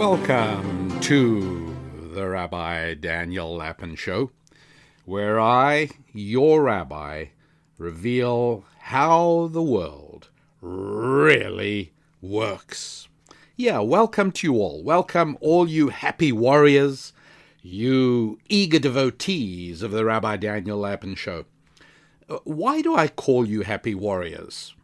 Welcome to the Rabbi Daniel Lapin Show, where I, your rabbi, reveal how the world really works. Yeah, welcome to you all. Welcome all you happy warriors, you eager devotees of the Rabbi Daniel Lapin Show. Why do I call you happy warriors?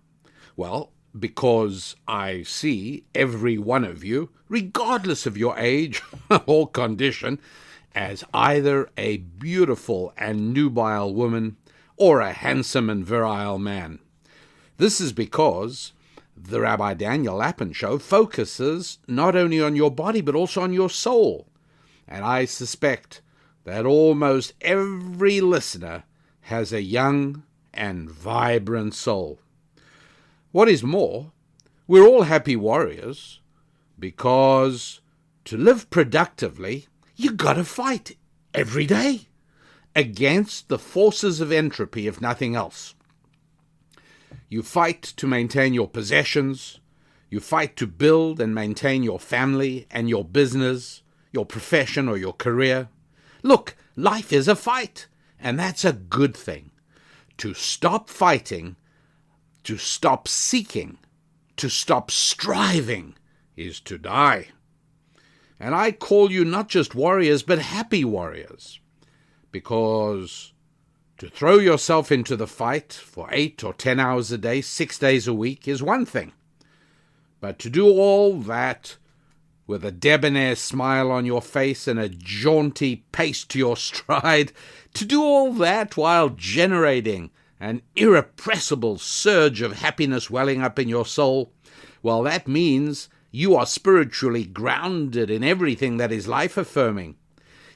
Well, because I see every one of you, regardless of your age or condition, as either a beautiful and nubile woman or a handsome and virile man. This is because the Rabbi Daniel Lapin Show focuses not only on your body but also on your soul. And I suspect that almost every listener has a young and vibrant soul. What is more, we're all happy warriors because to live productively, you gotta fight every day against the forces of entropy, if nothing else. You fight to maintain your possessions, you fight to build and maintain your family and your business, your profession or your career. Look, life is a fight, and that's a good thing. To stop fighting, to stop seeking, to stop striving is to die. And I call you not just warriors, but happy warriors, because to throw yourself into the fight for 8 or 10 hours a day, 6 days a week is one thing. But to do all that with a debonair smile on your face and a jaunty pace to your stride, to do all that while generating an irrepressible surge of happiness welling up in your soul, well, that means you are spiritually grounded in everything that is life-affirming.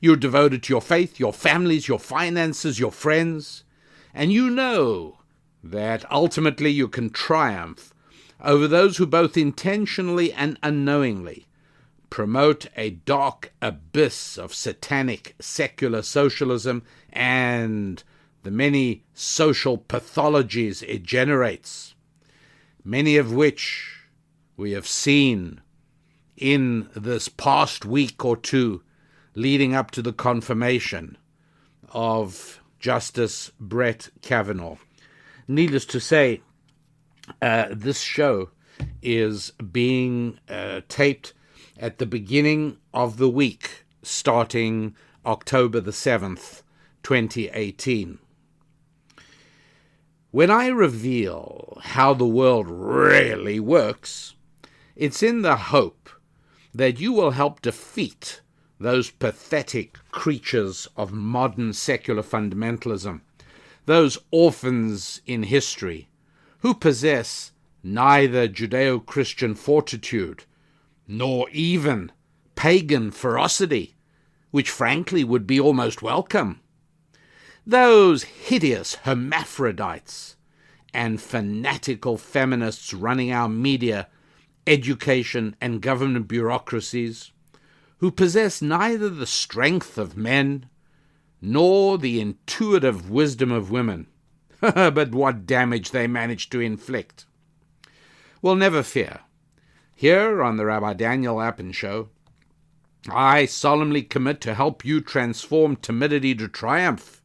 You're devoted to your faith, your families, your finances, your friends, and you know that ultimately you can triumph over those who both intentionally and unknowingly promote a dark abyss of satanic secular socialism and the many social pathologies it generates, many of which we have seen in this past week or two leading up to the confirmation of Justice Brett Kavanaugh. Needless to say, this show is being taped at the beginning of the week, starting October the 7th, 2018. When I reveal how the world really works, it's in the hope that you will help defeat those pathetic creatures of modern secular fundamentalism, those orphans in history who possess neither Judeo-Christian fortitude nor even pagan ferocity, which frankly would be almost welcome. Those hideous hermaphrodites and fanatical feminists running our media, education, and government bureaucracies, who possess neither the strength of men nor the intuitive wisdom of women. But what damage they manage to inflict. Well, never fear. Here on the Rabbi Daniel Lapin Show, I solemnly commit to help you transform timidity to triumph.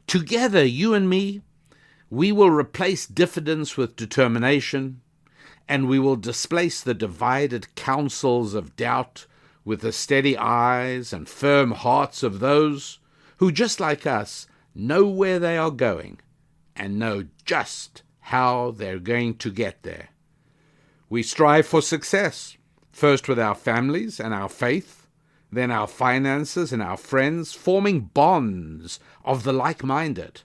Together, you and me, we will replace diffidence with determination, and we will displace the divided counsels of doubt with the steady eyes and firm hearts of those who, just like us, know where they are going and know just how they're going to get there. We strive for success, first with our families and our faith, then our finances and our friends, forming bonds of the like-minded,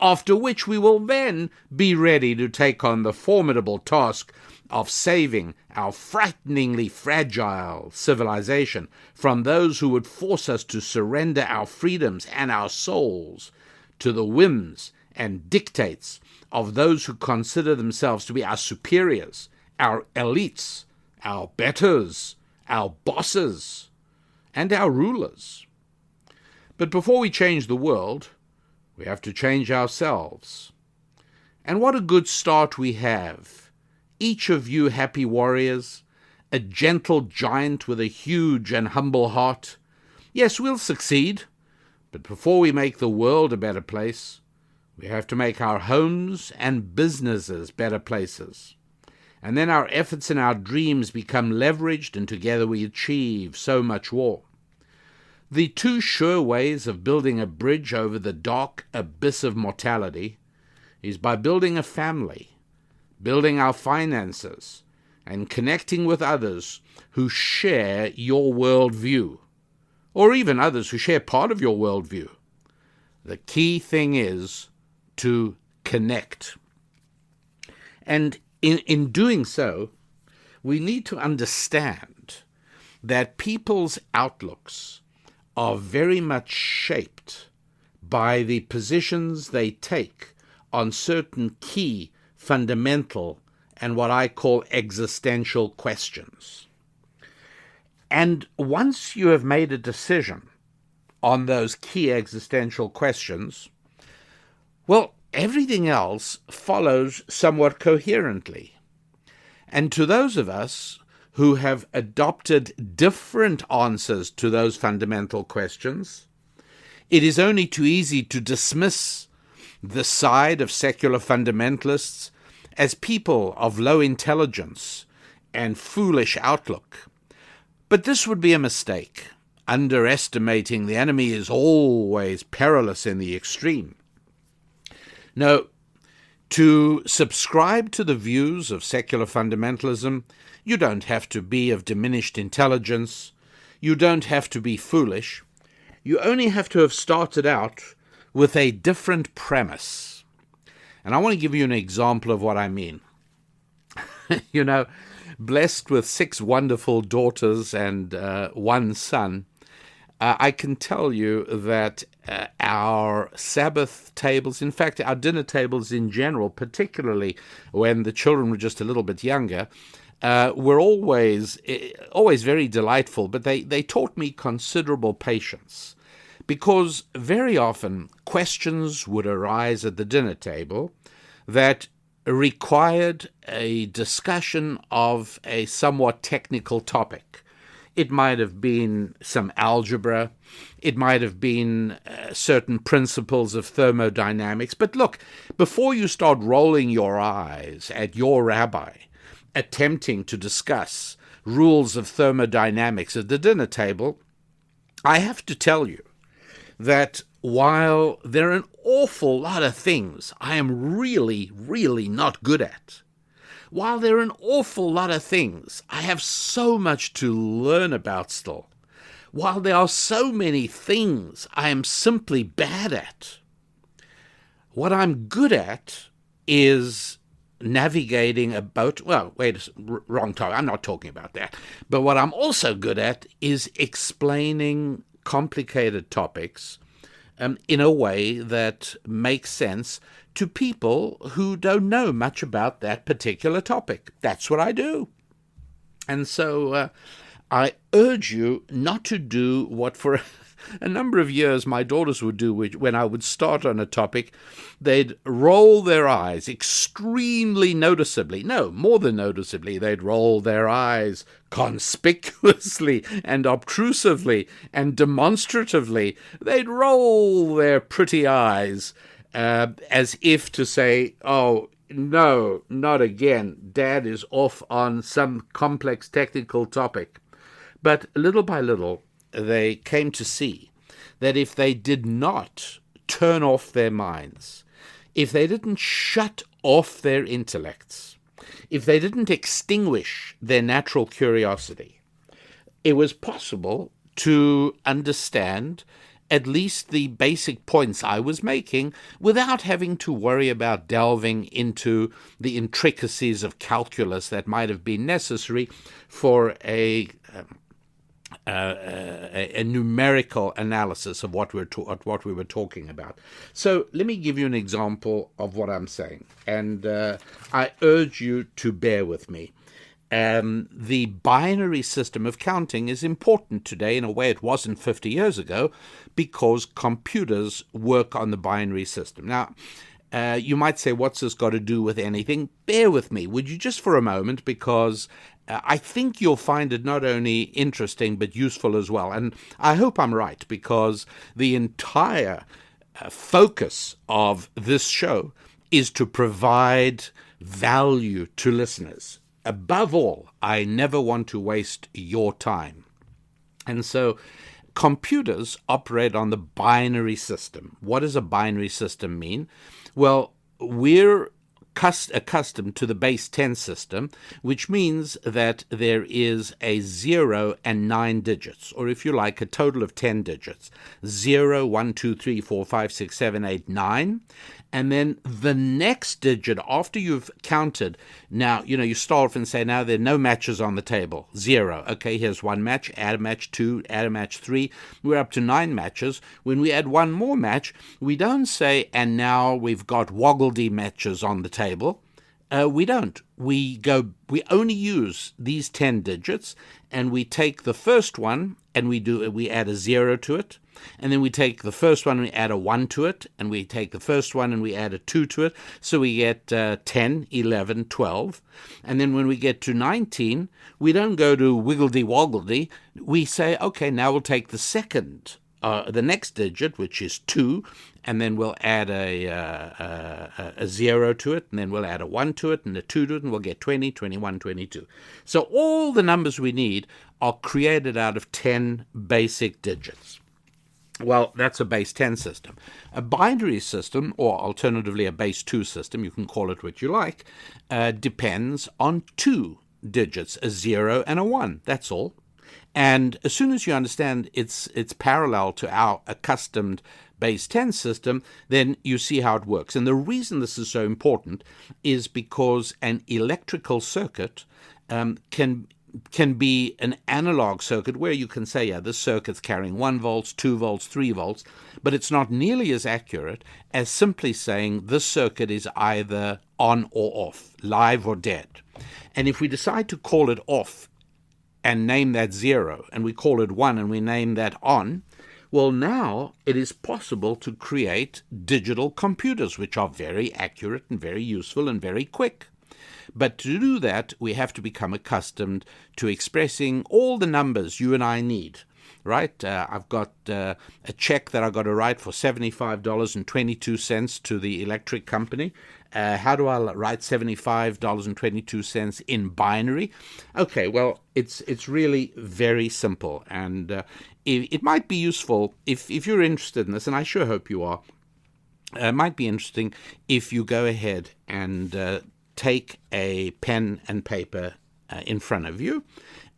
after which we will then be ready to take on the formidable task of saving our frighteningly fragile civilization from those who would force us to surrender our freedoms and our souls to the whims and dictates of those who consider themselves to be our superiors, our elites, our betters, our bosses, and our rulers. But before we change the world, we have to change ourselves. And what a good start we have. Each of you happy warriors a gentle giant with a huge and humble heart. Yes, we'll succeed, but before we make the world a better place, we have to make our homes and businesses better places. And then our efforts and our dreams become leveraged, and together we achieve so much more. The two sure ways of building a bridge over the dark abyss of mortality is by building a family, building our finances, and connecting with others who share your worldview, or even others who share part of your worldview. The key thing is to connect. And in doing so, we need to understand that people's outlooks are very much shaped by the positions they take on certain key, fundamental, and what I call existential questions. And once you have made a decision on those key existential questions, well, everything else follows somewhat coherently. And to those of us who have adopted different answers to those fundamental questions, it is only too easy to dismiss the side of secular fundamentalists as people of low intelligence and foolish outlook. But this would be a mistake. Underestimating the enemy is always perilous in the extreme. No, to subscribe to the views of secular fundamentalism, you don't have to be of diminished intelligence. You don't have to be foolish. You only have to have started out with a different premise. And I want to give you an example of what I mean. Blessed with 6 wonderful daughters and 1 son, I can tell you that our Sabbath tables, in fact, our dinner tables in general, particularly when the children were just a little bit younger, were always very delightful, but they taught me considerable patience, because very often questions would arise at the dinner table that required a discussion of a somewhat technical topic. It might have been some algebra. It might have been certain principles of thermodynamics. But look, before you start rolling your eyes at your rabbi attempting to discuss rules of thermodynamics at the dinner table, I have to tell you that while there are an awful lot of things I am really, really not good at, while there are an awful lot of things I have so much to learn about still, while there are so many things I am simply bad at, what I'm good at is navigating a boat. Well, wrong topic. I'm not talking about that. But what I'm also good at is explaining complicated topics in a way that makes sense to people who don't know much about that particular topic. That's what I do. And so I urge you not to do what for a number of years my daughters would do when I would start on a topic. They'd roll their eyes extremely noticeably. No, more than noticeably. They'd roll their eyes conspicuously and obtrusively and demonstratively. They'd roll their pretty eyes as if to say, oh, no, not again. Dad is off on some complex technical topic. But little by little, they came to see that if they did not turn off their minds, if they didn't shut off their intellects, if they didn't extinguish their natural curiosity, it was possible to understand at least the basic points I was making without having to worry about delving into the intricacies of calculus that might have been necessary for a numerical analysis of what we were talking about. So let me give you an example of what I'm saying, and I urge you to bear with me. The binary system of counting is important today in a way it wasn't 50 years ago, because computers work on the binary system. Now, You might say, what's this got to do with anything? Bear with me, would you, just for a moment, because I think you'll find it not only interesting but useful as well. And I hope I'm right, because the entire focus of this show is to provide value to listeners. Above all, I never want to waste your time. And so computers operate on the binary system. What does a binary system mean? Well, we're accustomed to the base 10 system, which means that there is a 0 and 9 digits, or if you like, a total of 10 digits. 0, 1, 2, 3, 4, 5, 6, 7, 8, 9. And then the next digit, after you've counted, now, you start off and say, now there are no matches on the table. 0. Okay, here's one match, add a match 2, add a match 3. We're up to 9 matches. When we add one more match, we don't say, and now we've got woggledy matches on the table. We don't. We only use these 10 digits, and we take the first one and we add a 0 to it. And then we take the first one and we add a 1 to it, and we take the first one and we add a 2 to it. So we get 10, 11, 12. And then when we get to 19, we don't go to wiggledy-woggledy. We say, okay, now we'll take the next digit, which is 2, and then we'll add a 0 to it, and then we'll add a 1 to it, and a 2 to it, and we'll get 20, 21, 22. So all the numbers we need are created out of 10 basic digits. Well, that's a base 10 system. A binary system, or alternatively a base 2 system, you can call it what you like, depends on 2 digits, a 0 and a 1. That's all. And as soon as you understand it's parallel to our accustomed base 10 system, then you see how it works. And the reason this is so important is because an electrical circuit can be an analog circuit where you can say, yeah, this circuit's carrying 1 volt, 2 volts, 3 volts, but it's not nearly as accurate as simply saying this circuit is either on or off, live or dead. And if we decide to call it off and name that 0, and we call it 1 and we name that on, well, now it is possible to create digital computers, which are very accurate and very useful and very quick. But to do that, we have to become accustomed to expressing all the numbers you and I need, right? I've got a check that I've got to write for $75.22 to the electric company. How do I write $75.22 in binary? Okay, well, it's really very simple, and it might be useful if you're interested in this, and I sure hope you are. It might be interesting if you go ahead and take a pen and paper in front of you.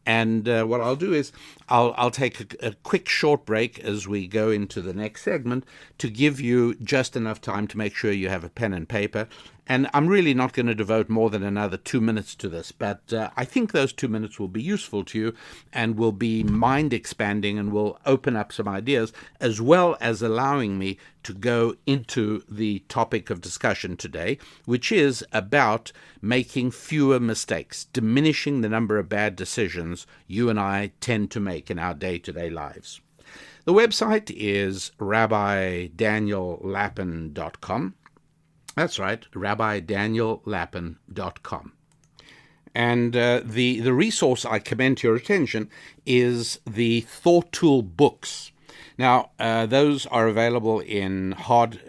And what I'll do is I'll take a quick short break as we go into the next segment to give you just enough time to make sure you have a pen and paper. And I'm really not going to devote more than another 2 minutes to this, but I think those 2 minutes will be useful to you and will be mind-expanding and will open up some ideas, as well as allowing me to go into the topic of discussion today, which is about making fewer mistakes, diminishing the number of bad decisions you and I tend to make in our day-to-day lives. The website is rabbidaniellapin.com. That's right, rabbidaniellapin.com. And the resource I commend to your attention is the Thought Tool books. Now, those are available in hard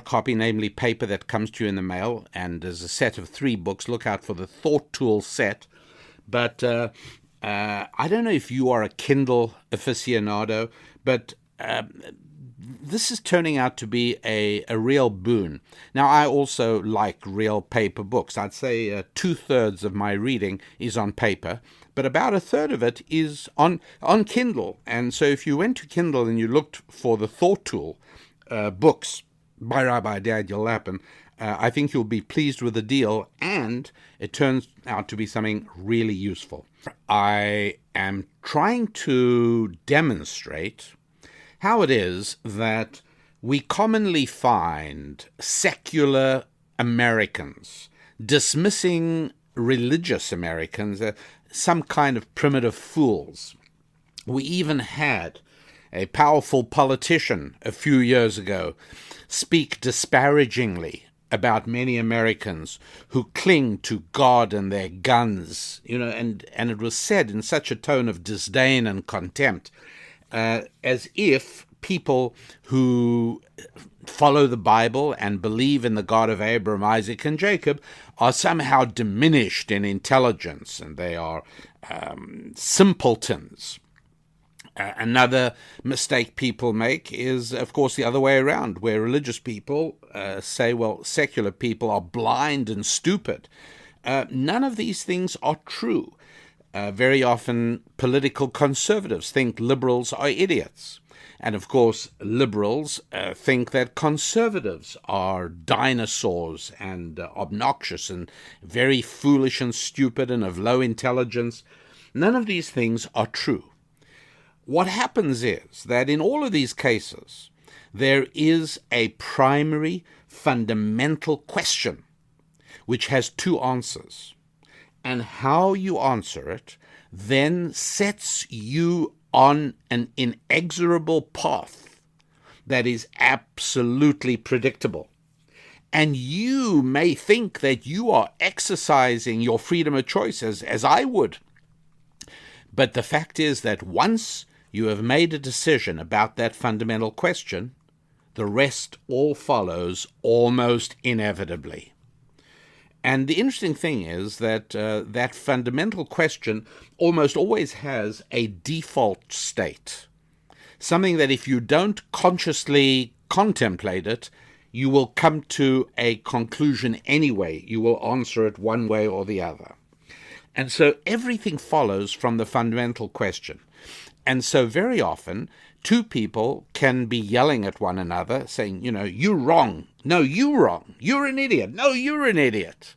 copy, namely paper that comes to you in the mail, and there's a set of 3 books. Look out for the Thought Tool set. But I don't know if you are a Kindle aficionado, but this is turning out to be a real boon. Now, I also like real paper books. I'd say 2/3 of my reading is on paper, but about 1/3 of it is on Kindle. And so if you went to Kindle and you looked for the Thought Tool books by Rabbi Daniel Lapin, I think you'll be pleased with the deal, and it turns out to be something really useful. I am trying to demonstrate how it is that we commonly find secular Americans dismissing religious Americans as some kind of primitive fools. We even had a powerful politician a few years ago, speak disparagingly about many Americans who cling to God and their guns, and it was said in such a tone of disdain and contempt, as if people who follow the Bible and believe in the God of Abraham, Isaac, and Jacob are somehow diminished in intelligence and they are simpletons. Another mistake people make is, of course, the other way around, where religious people say, well, secular people are blind and stupid. None of these things are true. Very often, political conservatives think liberals are idiots. And, of course, liberals think that conservatives are dinosaurs and obnoxious and very foolish and stupid and of low intelligence. None of these things are true. What happens is that in all of these cases, there is a primary fundamental question which has two answers. And how you answer it then sets you on an inexorable path that is absolutely predictable. And you may think that you are exercising your freedom of choice as I would. But the fact is that once you have made a decision about that fundamental question, the rest all follows almost inevitably. And the interesting thing is that that fundamental question almost always has a default state, something that if you don't consciously contemplate it, you will come to a conclusion anyway. You will answer it one way or the other. And so everything follows from the fundamental question. And so very often, two people can be yelling at one another, saying, you're wrong. No, you're wrong. You're an idiot. No, you're an idiot.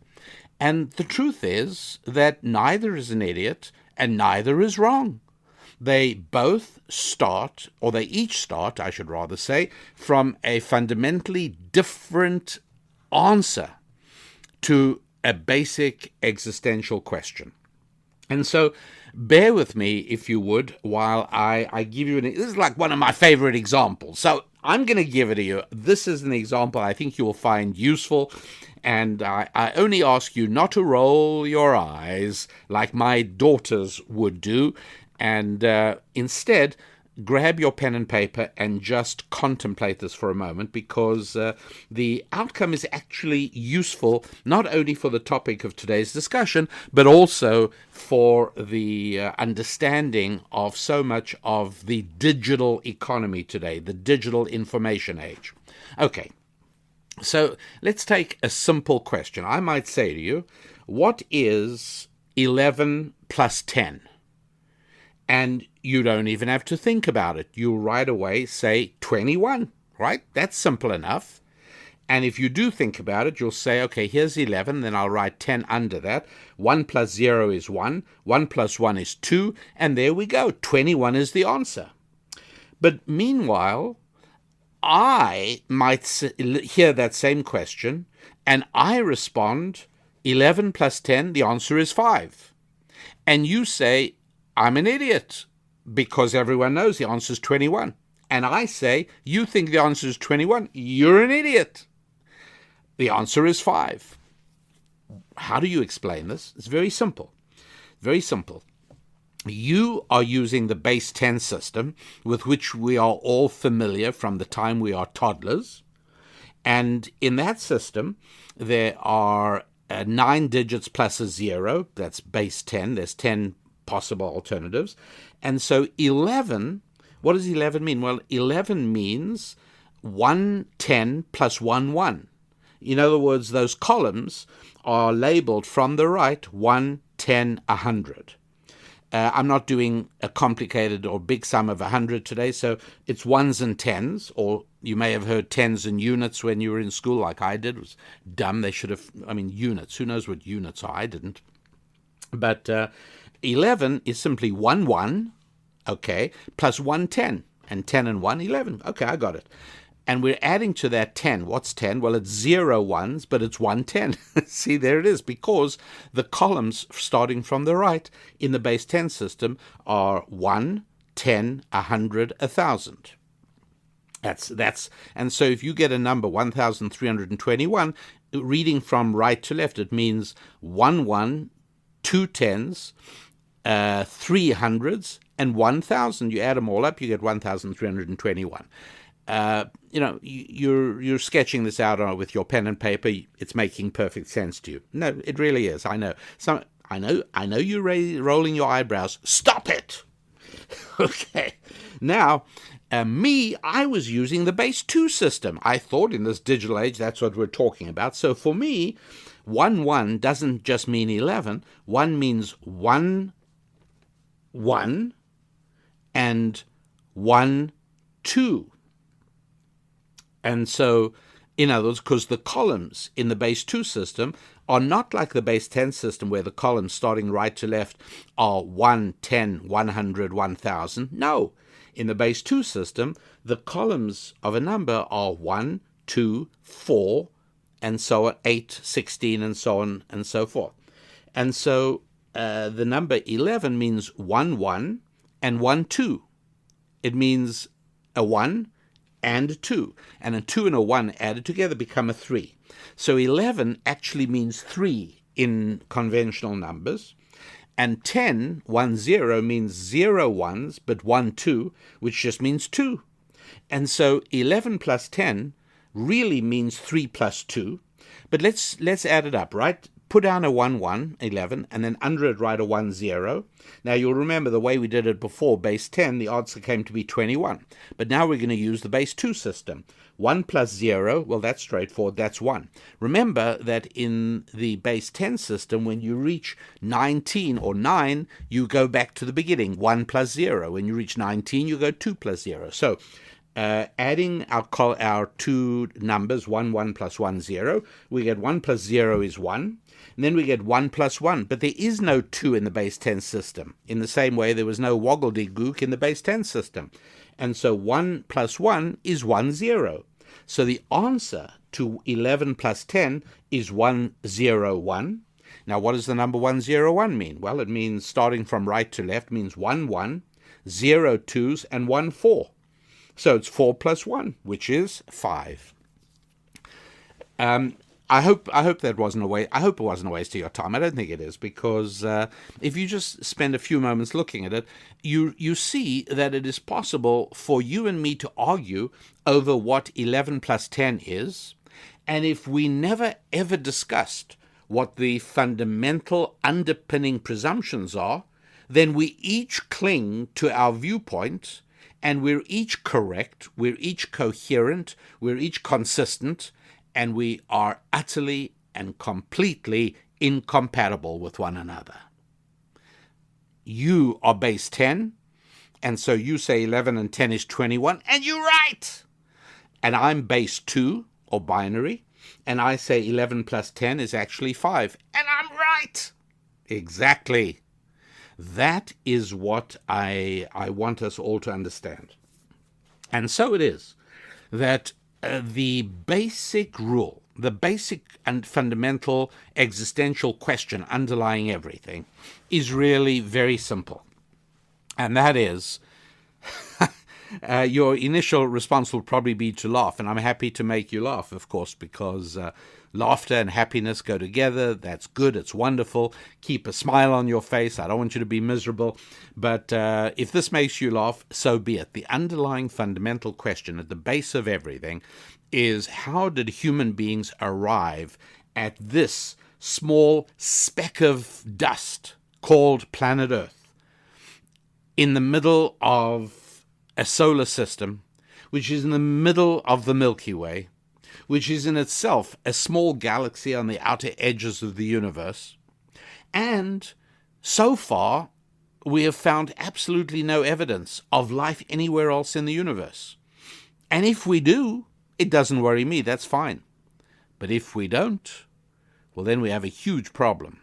And the truth is that neither is an idiot and neither is wrong. They both start, or they each start, I should rather say, from a fundamentally different answer to a basic existential question. And so bear with me, if you would, while I give you this is like one of my favorite examples. So I'm going to give it to you. This is an example I think you will find useful. And I only ask you not to roll your eyes like my daughters would do. And instead, grab your pen and paper and just contemplate this for a moment, because the outcome is actually useful not only for the topic of today's discussion, but also for the understanding of so much of the digital economy today, the digital information age. Okay, so let's take a simple question. I might say to you, what is 11 plus 10? And you don't even have to think about it. You right away say 21, right? That's simple enough. And if you do think about it, you'll say, okay, here's 11, then I'll write 10 under that. 1 plus 0 is 1, 1 plus 1 is 2, and there we go. 21 is the answer. But meanwhile, I might hear that same question, and I respond, 11 plus 10, the answer is 5. And you say, I'm an idiot, because everyone knows the answer is 21. And I say, you think the answer is 21, you're an idiot. The answer is 5. How do you explain this? It's very simple. Very simple. You are using the base 10 system, with which we are all familiar from the time we are toddlers. And in that system, there are 9 digits plus a 0. That's base 10. There's 10 possible alternatives. And so 11, what does 11 mean? Well, 11 means 1, 10 plus 1, 1. In other words, those columns are labeled from the right 1, 10, 100. I'm not doing a complicated or big sum of 100 today, so it's ones and tens, or you may have heard tens and units when you were in school like I did. It was dumb. They should have, units. Who knows what units are? I didn't. But 11 is simply 1, 1, okay, plus 1, 10. And 10 and 1, 11. Okay, I got it. And we're adding to that 10. What's 10? Well, it's 0 ones, but it's 1, 10. See, there it is, because the columns starting from the right in the base 10 system are 1, 10, 100, 1,000. And so if you get a number 1,321, reading from right to left, it means 1 1, 2 10s, 3 hundreds, and 1,000. You add them all up, you get 1,321. You're sketching this out with your pen and paper. It's making perfect sense to you. No, it really is. I know. I know you're rolling your eyebrows. Stop it. Okay. Now, I was using the base 2 system. I thought in this digital age, that's what we're talking about. So for me, 1 1 doesn't just mean 11. 1 means 1 1 and 1 2. And so, in other words, because the columns in the base 2 system are not like the base 10 system where the columns starting right to left are 1, 10, 100, 1,000. No. In the base 2 system, the columns of a number are 1, 2, 4, and so on, 8, 16, and so on and so forth. And so the number 11 means 1, 1 and 1, 2. It means a 1 and a 2. And a 2 and a 1 added together become a 3. So 11 actually means 3 in conventional numbers. And 10, 1, 0 means 0 ones, but 1, 2, which just means 2. And so 11 plus 10 really means 3 plus 2. But let's add it up, right? Put down a 1, 1, 11, and then under it write a 1, 0. Now you'll remember the way we did it before, base 10, the answer came to be 21. But now we're going to use the base 2 system. 1 plus 0, well, that's straightforward, that's 1. Remember that in the base 10 system, when you reach 19 or 9, you go back to the beginning, 1 plus 0. When you reach 19, you go 2 plus 0. So adding our two numbers, 1, 1 plus 1, 0, we get 1 plus 0 is 1. And then we get 1 plus 1. But there is no 2 in the base 10 system. In the same way, there was no woggledygook in the base 10 system. And so 1 plus 1 is 1, 0. So the answer to 11 plus 10 is 1, 0, 1. Now, what does the number 1, 0, 1 mean? Well, it means starting from right to left means 1, 1, 0 2s, and 1 4. So it's 4 plus 1, which is 5. I hope that wasn't a waste. I hope it wasn't a waste of your time. I don't think it is, because if you just spend a few moments looking at it, you see that it is possible for you and me to argue over what 11 plus 10 is, and if we never ever discussed what the fundamental underpinning presumptions are, then we each cling to our viewpoint, and we're each correct, we're each coherent, we're each consistent, and we are utterly and completely incompatible with one another. You are base 10, and so you say 11 and 10 is 21, and you're right. And I'm base 2, or binary, and I say 11 plus 10 is actually 5, and I'm right. Exactly. That is what I want us all to understand. And so it is that the basic rule, the basic and fundamental existential question underlying everything is really very simple. And that is, your initial response will probably be to laugh. And I'm happy to make you laugh, of course, because laughter and happiness go together. That's good. It's wonderful. Keep a smile on your face. I don't want you to be miserable. But if this makes you laugh, so be it. The underlying fundamental question at the base of everything is, how did human beings arrive at this small speck of dust called planet Earth in the middle of a solar system, which is in the middle of the Milky Way, which is in itself a small galaxy on the outer edges of the universe. And so far, we have found absolutely no evidence of life anywhere else in the universe. And if we do, it doesn't worry me, that's fine. But if we don't, well, then we have a huge problem.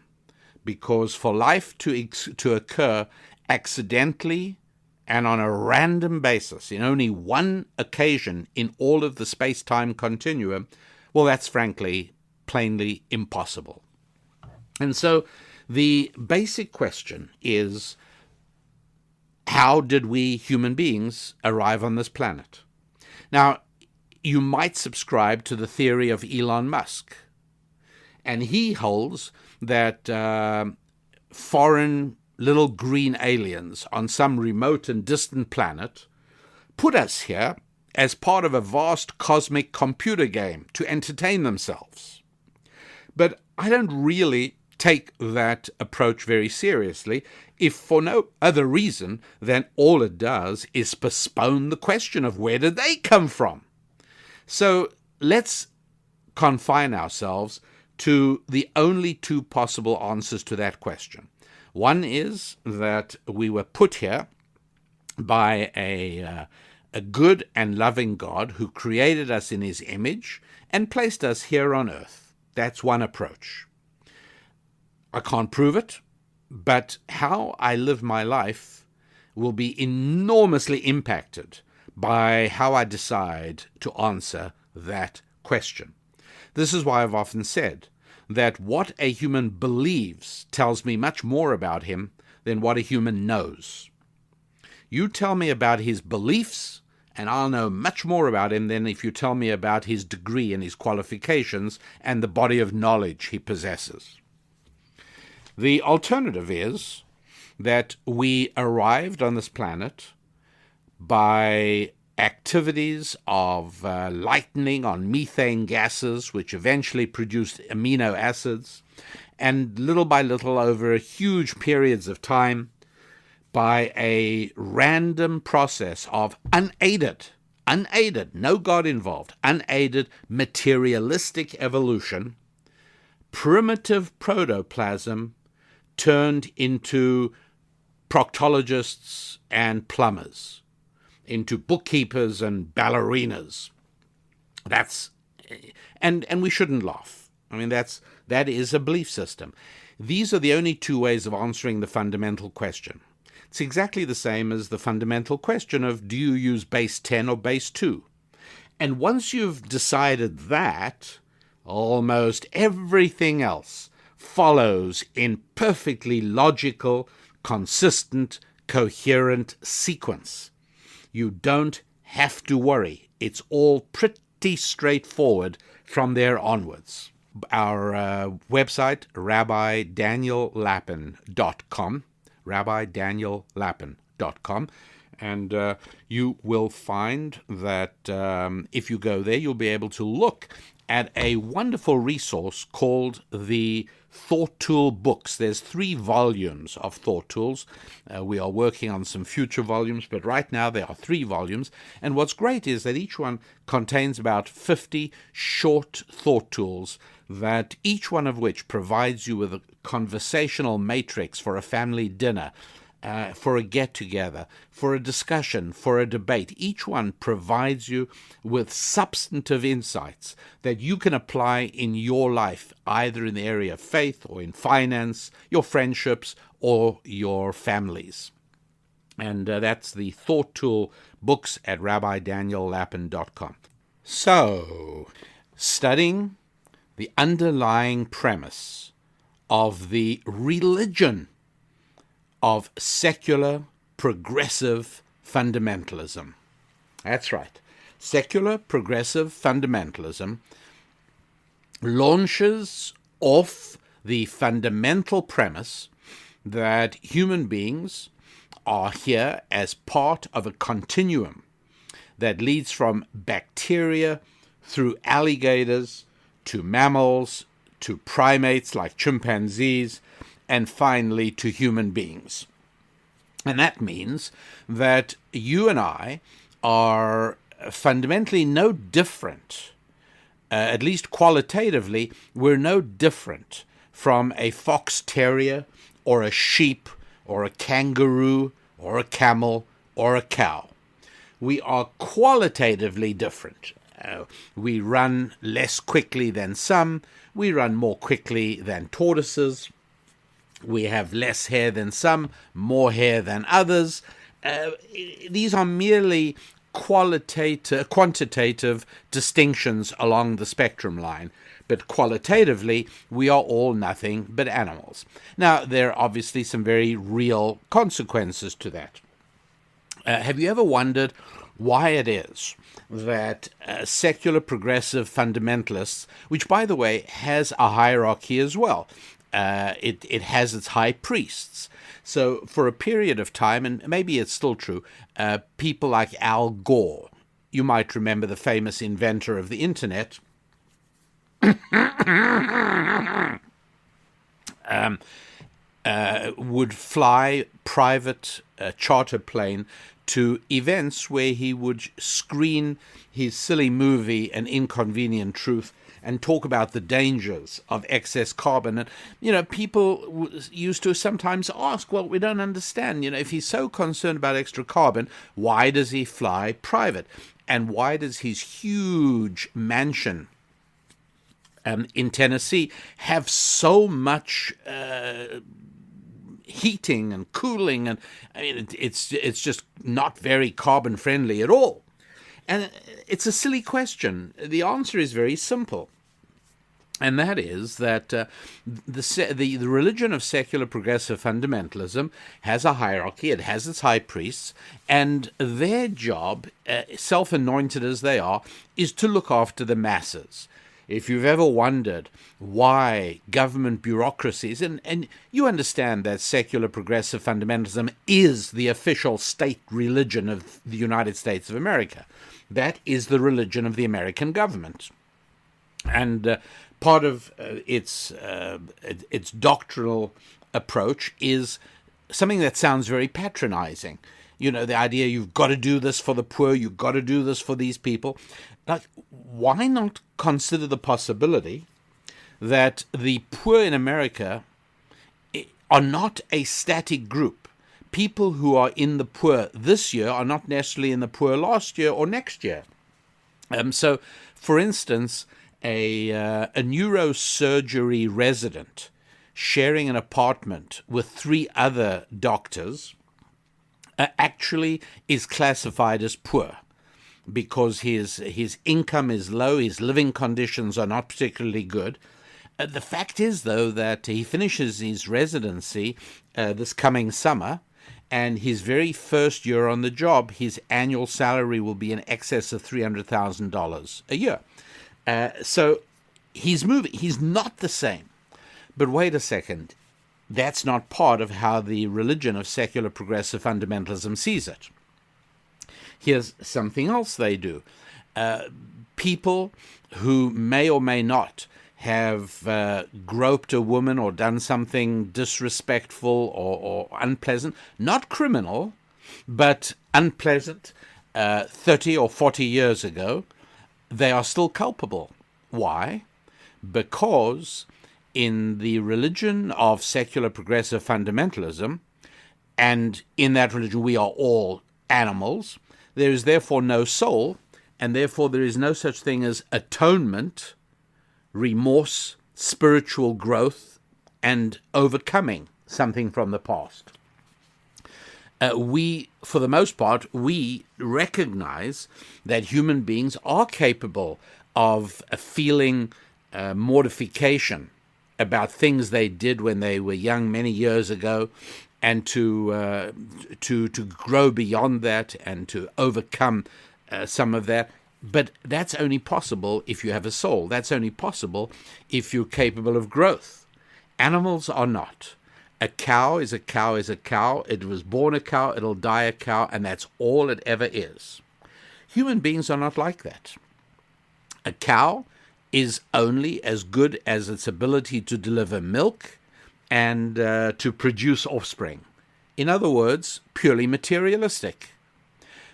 Because for life to occur accidentally and on a random basis, in only one occasion in all of the space-time continuum, well, that's frankly, plainly impossible. And so the basic question is, how did we human beings arrive on this planet? Now, you might subscribe to the theory of Elon Musk, and he holds that foreign little green aliens on some remote and distant planet put us here as part of a vast cosmic computer game to entertain themselves. But I don't really take that approach very seriously, if for no other reason than all it does is postpone the question of where did they come from. So let's confine ourselves to the only two possible answers to that question. One is that we were put here by a good and loving God who created us in his image and placed us here on earth. That's one approach. I can't prove it, but how I live my life will be enormously impacted by how I decide to answer that question. This is why I've often said that what a human believes tells me much more about him than what a human knows. You tell me about his beliefs, and I'll know much more about him than if you tell me about his degree and his qualifications and the body of knowledge he possesses. The alternative is that we arrived on this planet by activities of lightning on methane gases, which eventually produced amino acids, and little by little over huge periods of time, by a random process of unaided, no God involved, unaided materialistic evolution, primitive protoplasm turned into proctologists and plumbers, into bookkeepers and ballerinas. And we shouldn't laugh. I mean, that is a belief system. These are the only two ways of answering the fundamental question. It's exactly the same as the fundamental question of, do you use base 10 or base 2? And once you've decided that, almost everything else follows in perfectly logical, consistent, coherent sequence. You don't have to worry. It's all pretty straightforward from there onwards. Our website, rabbidaniellapin.com, rabbidaniellapin.com, and you will find that if you go there, you'll be able to look at a wonderful resource called the Thought Tool books. There's 3 volumes of Thought Tools. We are working on some future volumes, but right now there are 3 volumes. And what's great is that each one contains about 50 short thought tools, that each one of which provides you with a conversational matrix for a family dinner, for a get-together, for a discussion, for a debate. Each one provides you with substantive insights that you can apply in your life, either in the area of faith or in finance, your friendships, or your families. And that's the Thought Tool books at rabbidaniellapin.com. So, studying the underlying premise of the religion of secular progressive fundamentalism. That's right. Secular progressive fundamentalism launches off the fundamental premise that human beings are here as part of a continuum that leads from bacteria through alligators to mammals to primates like chimpanzees, and finally to human beings. And that means that you and I are fundamentally no different, at least qualitatively, we're no different from a fox terrier or a sheep or a kangaroo or a camel or a cow. We are qualitatively different. We run less quickly than some. We run more quickly than tortoises. We have less hair than some, more hair than others. These are merely quantitative distinctions along the spectrum line. But qualitatively, we are all nothing but animals. Now, there are obviously some very real consequences to that. Have you ever wondered why it is that secular progressive fundamentalists, which, by the way, has a hierarchy as well, it has its high priests. So for a period of time, and maybe it's still true, people like Al Gore, you might remember the famous inventor of the internet, would fly private charter plane to events where he would screen his silly movie An Inconvenient Truth and talk about the dangers of excess carbon. And, people used to sometimes ask, well, we don't understand, if he's so concerned about extra carbon, why does he fly private? And why does his huge mansion in Tennessee have so much heating and cooling, and it's just not very carbon friendly at all? And it's a silly question. The answer is very simple, and that is that the religion of secular progressive fundamentalism has a hierarchy. It has its high priests, and their job, self-anointed as they are, is to look after the masses. If you've ever wondered why government bureaucracies, and you understand that secular progressive fundamentalism is the official state religion of the United States of America. That is the religion of the American government. And part of its doctrinal approach is something that sounds very patronizing. The idea you've got to do this for the poor, you've got to do this for these people. Like, why not consider the possibility that the poor in America are not a static group? People who are in the poor this year are not necessarily in the poor last year or next year. So, for instance, a neurosurgery resident sharing an apartment with 3 other doctors actually is classified as poor, because his income is low, his living conditions are not particularly good. The fact is, though, that he finishes his residency this coming summer, and his very first year on the job, his annual salary will be in excess of $300,000 a year. So he's moving. He's not the same. But wait a second. That's not part of how the religion of secular progressive fundamentalism sees it. Here's something else they do. People who may or may not have groped a woman or done something disrespectful or unpleasant, not criminal, but unpleasant, 30 or 40 years ago, they are still culpable. Why? Because in the religion of secular progressive fundamentalism, and in that religion we are all animals, there is therefore no soul, and therefore there is no such thing as atonement, remorse, spiritual growth, and overcoming something from the past. For the most part, we recognize that human beings are capable of feeling mortification about things they did when they were young many years ago, and to grow beyond that and to overcome some of that. But that's only possible if you have a soul. That's only possible if you're capable of growth. Animals are not. A cow is a cow is a cow. It was born a cow, it'll die a cow, and that's all it ever is. Human beings are not like that. A cow is only as good as its ability to deliver milk and to produce offspring. In other words, purely materialistic.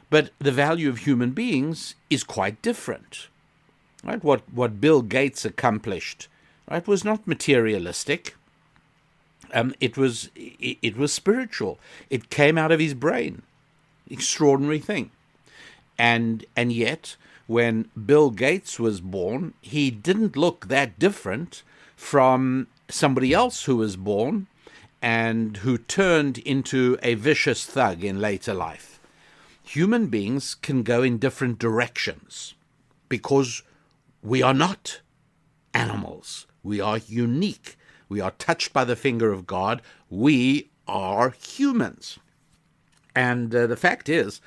But the value of human beings is quite different. Right? What Bill Gates accomplished, right, was not materialistic. It was spiritual. It came out of his brain. Extraordinary thing. And yet, when Bill Gates was born, he didn't look that different from somebody else who was born and who turned into a vicious thug in later life. Human beings can go in different directions because we are not animals. We are unique. We are touched by the finger of God. We are humans. And the fact is,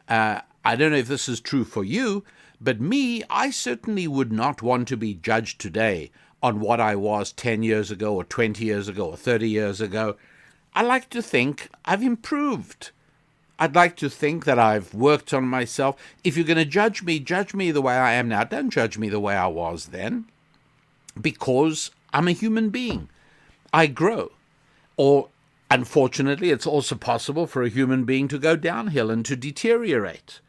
I don't know if this is true for you, but me, I certainly would not want to be judged today on what I was 10 years ago or 20 years ago or 30 years ago. I like to think I've improved. I'd like to think that I've worked on myself. If you're going to judge me the way I am now. Don't judge me the way I was then, because I'm a human being. I grow. Or, unfortunately, it's also possible for a human being to go downhill and to deteriorate,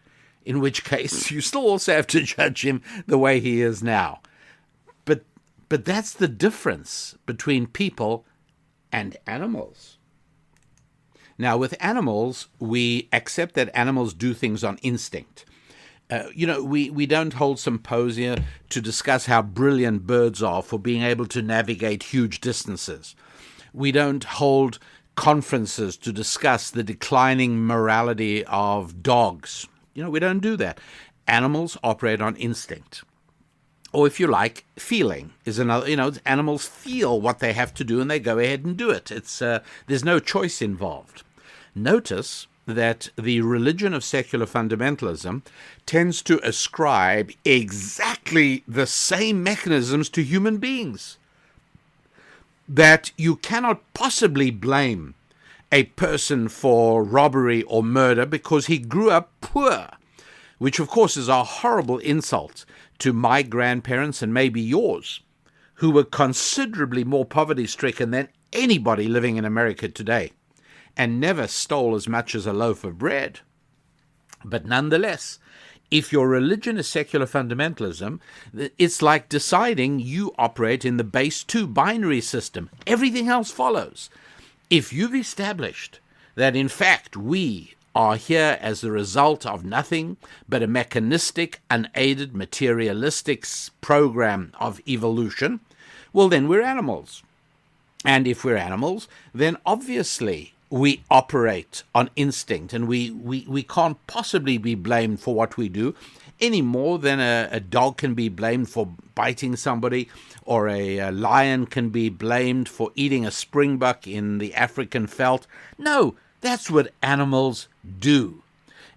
in which case you still also have to judge him the way he is now. But that's the difference between people and animals. Now, with animals, we accept that animals do things on instinct. We don't hold symposia to discuss how brilliant birds are for being able to navigate huge distances. We don't hold conferences to discuss the declining morality of dogs. We don't do that. Animals operate on instinct. Or if you like, feeling is another. Animals feel what they have to do and they go ahead and do it. There's no choice involved. Notice that the religion of secular fundamentalism tends to ascribe exactly the same mechanisms to human beings. That you cannot possibly blame a person for robbery or murder because he grew up poor, which of course is a horrible insult to my grandparents and maybe yours, who were considerably more poverty-stricken than anybody living in America today, and never stole as much as a loaf of bread. But nonetheless, if your religion is secular fundamentalism, it's like deciding you operate in the base 2 binary system. Everything else follows. If you've established that, in fact, we are here as the result of nothing but a mechanistic, unaided, materialistic program of evolution, well, then we're animals. And if we're animals, then obviously we operate on instinct, and we can't possibly be blamed for what we do any more than a dog can be blamed for biting somebody, or a lion can be blamed for eating a springbuck in the African veldt. No, that's what animals do.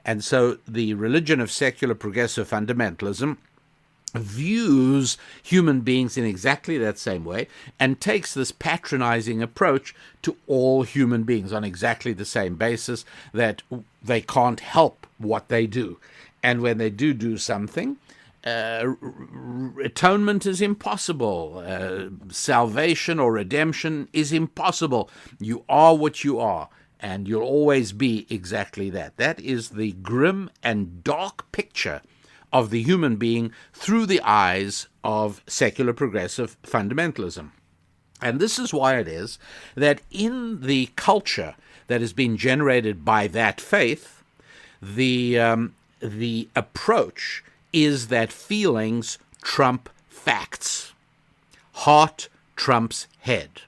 And so the religion of secular progressive fundamentalism views human beings in exactly that same way and takes this patronizing approach to all human beings on exactly the same basis, that they can't help what they do. And when they do something, atonement is impossible. Salvation or redemption is impossible. You are what you are, and you'll always be exactly that. That is the grim and dark picture of the human being through the eyes of secular progressive fundamentalism. And this is why it is that in the culture that has been generated by that faith, the approach is that feelings trump facts. Heart trumps head.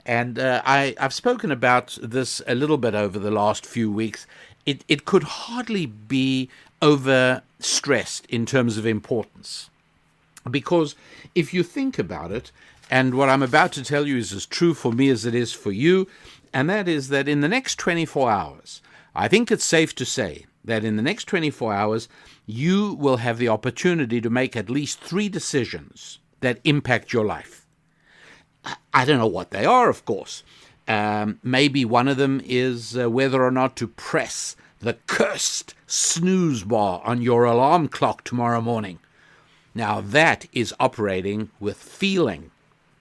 And I've spoken about this a little bit over the last few weeks. It could hardly be overstressed in terms of importance. Because if you think about it, and what I'm about to tell you is as true for me as it is for you, and that is that in the next 24 hours, I think it's safe to say that in the next 24 hours, you will have the opportunity to make at least 3 decisions that impact your life. I don't know what they are, of course. Maybe one of them is whether or not to press the cursed snooze bar on your alarm clock tomorrow morning. Now that is operating with feeling.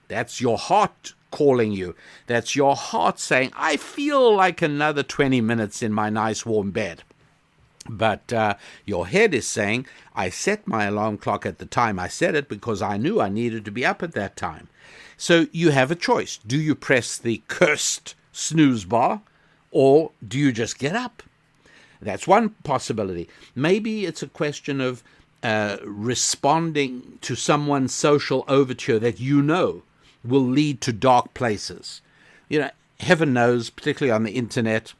That's your heart calling you. That's your heart saying, I feel like another 20 minutes in my nice warm bed. But your head is saying, I set my alarm clock at the time I set it because I knew I needed to be up at that time. So you have a choice. Do you press the cursed snooze bar, or do you just get up? That's one possibility. Maybe it's a question of responding to someone's social overture that you know will lead to dark places. Heaven knows, particularly on the internet,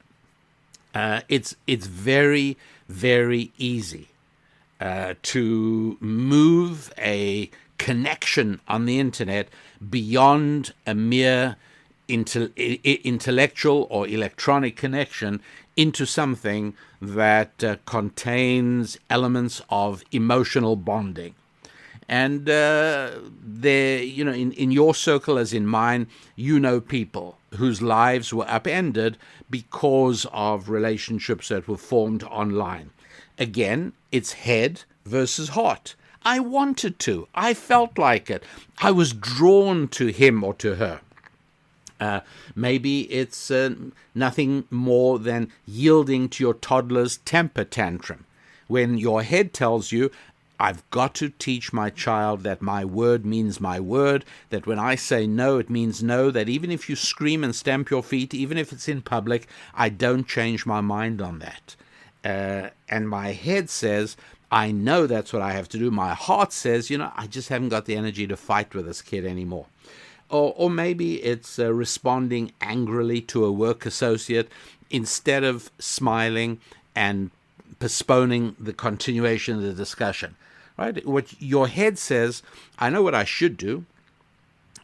it's very, very easy to move a connection on the internet beyond a mere intellectual or electronic connection into something that contains elements of emotional bonding. And there, in your circle as in mine, people whose lives were upended because of relationships that were formed online. Again, it's head versus heart. I wanted to. I felt like it. I was drawn to him or to her. Maybe it's nothing more than yielding to your toddler's temper tantrum. When your head tells you, I've got to teach my child that my word means my word, that when I say no, it means no, that even if you scream and stamp your feet, even if it's in public, I don't change my mind on that. And my head says, I know that's what I have to do. My heart says, I just haven't got the energy to fight with this kid anymore. Or maybe it's responding angrily to a work associate instead of smiling and postponing the continuation of the discussion. Right? What your head says, I know what I should do.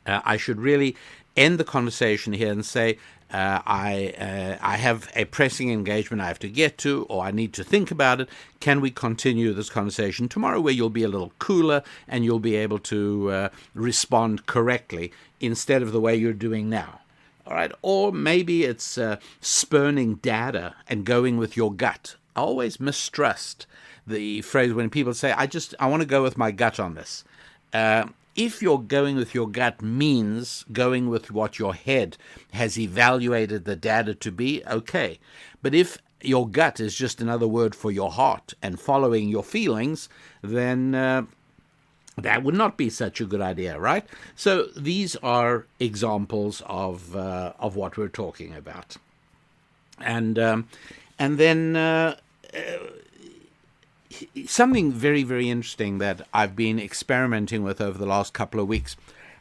I should really end the conversation here and say, I have a pressing engagement I have to get to, or I need to think about it. Can we continue this conversation tomorrow where you'll be a little cooler and you'll be able to respond correctly instead of the way you're doing now? All right. Or maybe it's spurning data and going with your gut. I always mistrust the phrase when people say, I want to go with my gut on this. If you're going with your gut means going with what your head has evaluated the data to be, okay. But if your gut is just another word for your heart and following your feelings, then that would not be such a good idea, right? So these are examples of what we're talking about. And then something very, very interesting that I've been experimenting with over the last couple of weeks.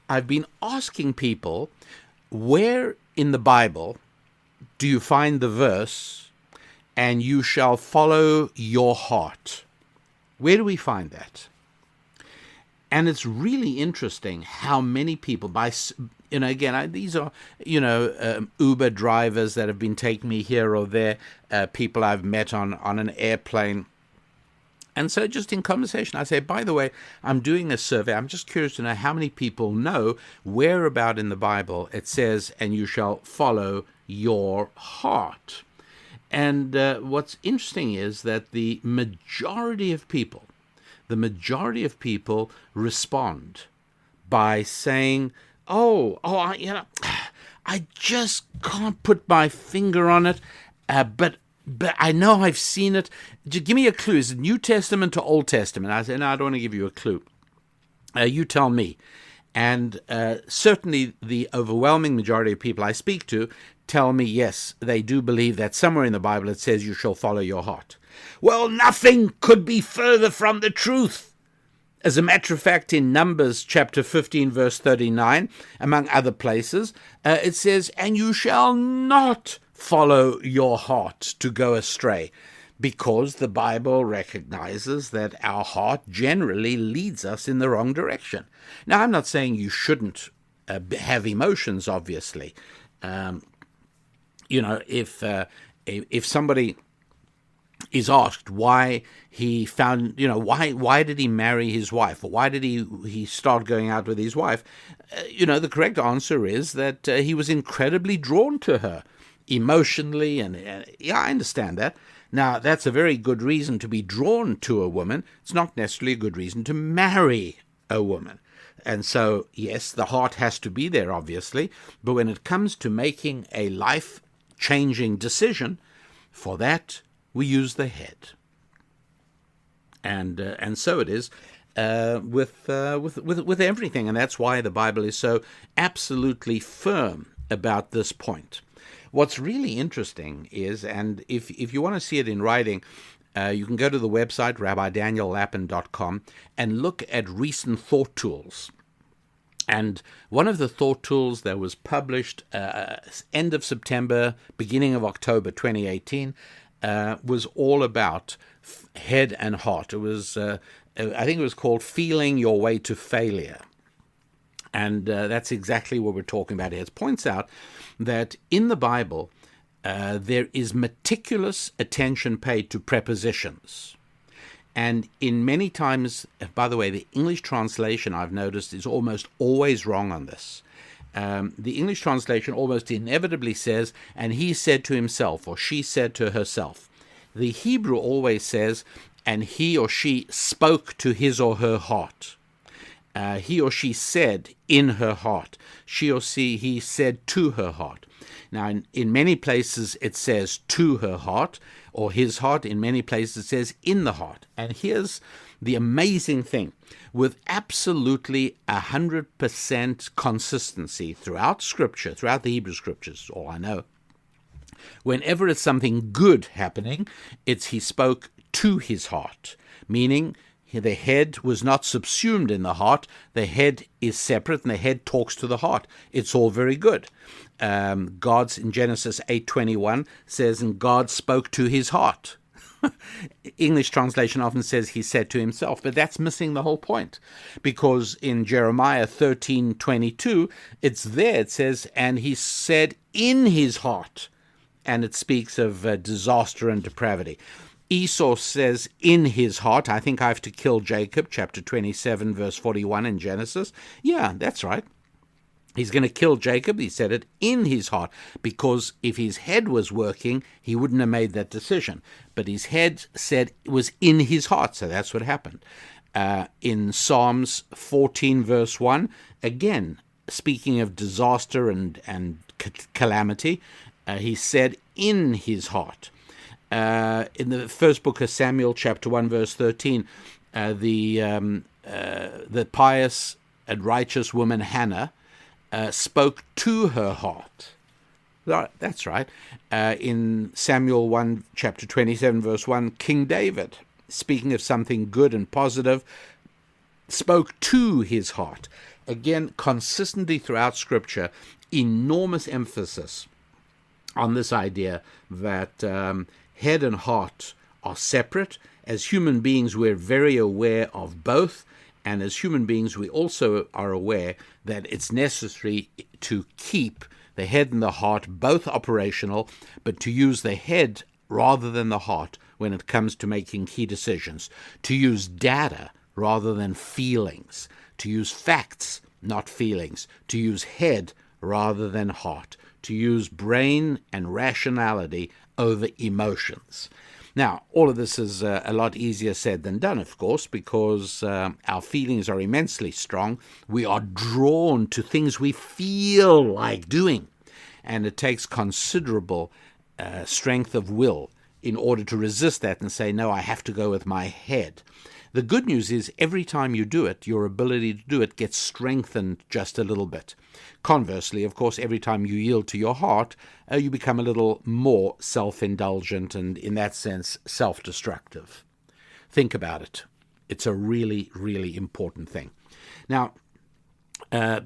I've been asking people, where in the Bible do you find the verse, and you shall follow your heart? Where do we find that? And it's really interesting how many people, these are, Uber drivers that have been taking me here or there, people I've met on an airplane. And so just in conversation, I say, by the way, I'm doing a survey. I'm just curious to know how many people know where about in the Bible it says, and you shall follow your heart. And what's interesting is that the majority of people respond by saying, I just can't put my finger on it, but I know I've seen it. Just give me a clue. Is it New Testament or Old Testament? I say, no, I don't want to give you a clue. You tell me. And certainly the overwhelming majority of people I speak to tell me, yes, they do believe that somewhere in the Bible it says you shall follow your heart. Well, nothing could be further from the truth. As a matter of fact, in Numbers chapter 15, verse 39, among other places, it says, and you shall not follow your heart to go astray, because the Bible recognizes that our heart generally leads us in the wrong direction. Now, I'm not saying you shouldn't have emotions, obviously. If somebody is asked why he found, why did he marry his wife, or why did he start going out with his wife, the correct answer is that he was incredibly drawn to her emotionally, and I understand that. Now, that's a very good reason to be drawn to a woman. It's not necessarily a good reason to marry a woman. And so, yes, the heart has to be there, obviously, but when it comes to making a life-changing decision, for that, we use the head. And so it is with everything, and that's why the Bible is so absolutely firm about this point. What's really interesting is, and if you want to see it in writing, you can go to the website, rabbidaniellapin.com, and look at recent thought tools. And one of the thought tools that was published end of September, beginning of October 2018, was all about head and heart. It was, I think it was called Feeling Your Way to Failure. And that's exactly what we're talking about here. It points out that in the Bible, there is meticulous attention paid to prepositions. And in many times, by the way, the English translation, I've noticed, is almost always wrong on this. The English translation almost inevitably says, and he said to himself, or she said to herself. The Hebrew always says, and he or she spoke to his or her heart. He or she said in her heart. She or he said to her heart. Now, in many places it says to her heart or his heart. In many places it says in the heart. And here's the amazing thing. With absolutely 100% consistency throughout Scripture, throughout the Hebrew Scriptures, all I know, whenever it's something good happening, it's he spoke to his heart, meaning the head was not subsumed in the heart. The head is separate, and the head talks to the heart. It's all very good. God's in Genesis 8:21 says, and God spoke to his heart. English translation often says he said to himself, but that's missing the whole point, because in Jeremiah 13:22, it's there. It says, and he said in his heart, and it speaks of disaster and depravity. Esau says in his heart, I think I have to kill Jacob, chapter 27, verse 41 in Genesis. Yeah, that's right. He's going to kill Jacob. He said it in his heart, because if his head was working, he wouldn't have made that decision. But his head said it was in his heart, so that's what happened. In Psalms 14, verse 1, again, speaking of disaster and calamity, he said in his heart. In the first book of Samuel, chapter 1, verse 13, the pious and righteous woman Hannah spoke to her heart. That's right. In Samuel 1, chapter 27, verse 1, King David, speaking of something good and positive, spoke to his heart. Again, consistently throughout Scripture, enormous emphasis on this idea that head and heart are separate. As human beings, we're very aware of both. And as human beings, we also are aware that it's necessary to keep the head and the heart both operational, but to use the head rather than the heart when it comes to making key decisions, to use data rather than feelings, to use facts, not feelings, to use head rather than heart, to use brain and rationality over emotions. Now, all of this is a lot easier said than done, of course, because our feelings are immensely strong. We are drawn to things we feel like doing, and it takes considerable strength of will in order to resist that and say, no, I have to go with my head. The good news is every time you do it, your ability to do it gets strengthened just a little bit. Conversely, of course, every time you yield to your heart, you become a little more self-indulgent and, in that sense, self-destructive. Think about it. It's a really, really important thing. Now, I'll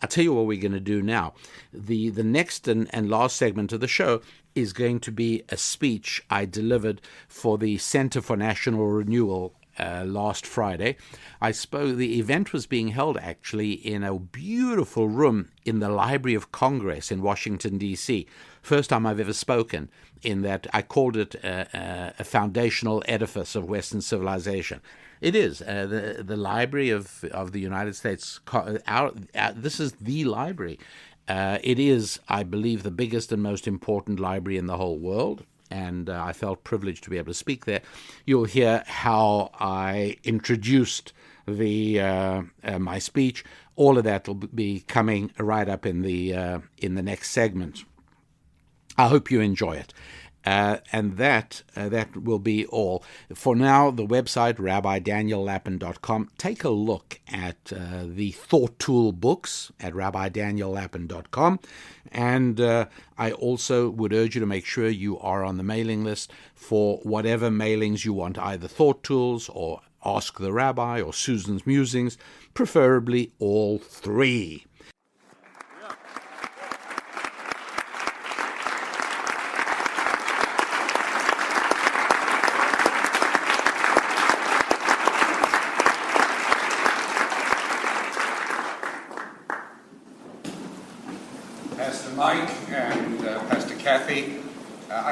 tell you what we're going to do now. The next and last segment of the show is going to be a speech I delivered for the Center for National Renewal last Friday. The event was being held actually in a beautiful room in the Library of Congress in Washington, D.C. First time I've ever spoken, in that I called it a foundational edifice of Western civilization. It is the Library of the United States. This is the library. It is, I believe, the biggest and most important library in the whole world, and I felt privileged to be able to speak there. You'll hear how I introduced my speech. All of that will be coming right up in the next segment. I hope you enjoy it. And that will be all. For now, the website, rabbidaniellapin.com. Take a look at the Thought Tool books at rabbidaniellapin.com. And I also would urge you to make sure you are on the mailing list for whatever mailings you want, either Thought Tools or Ask the Rabbi or Susan's Musings, preferably all three.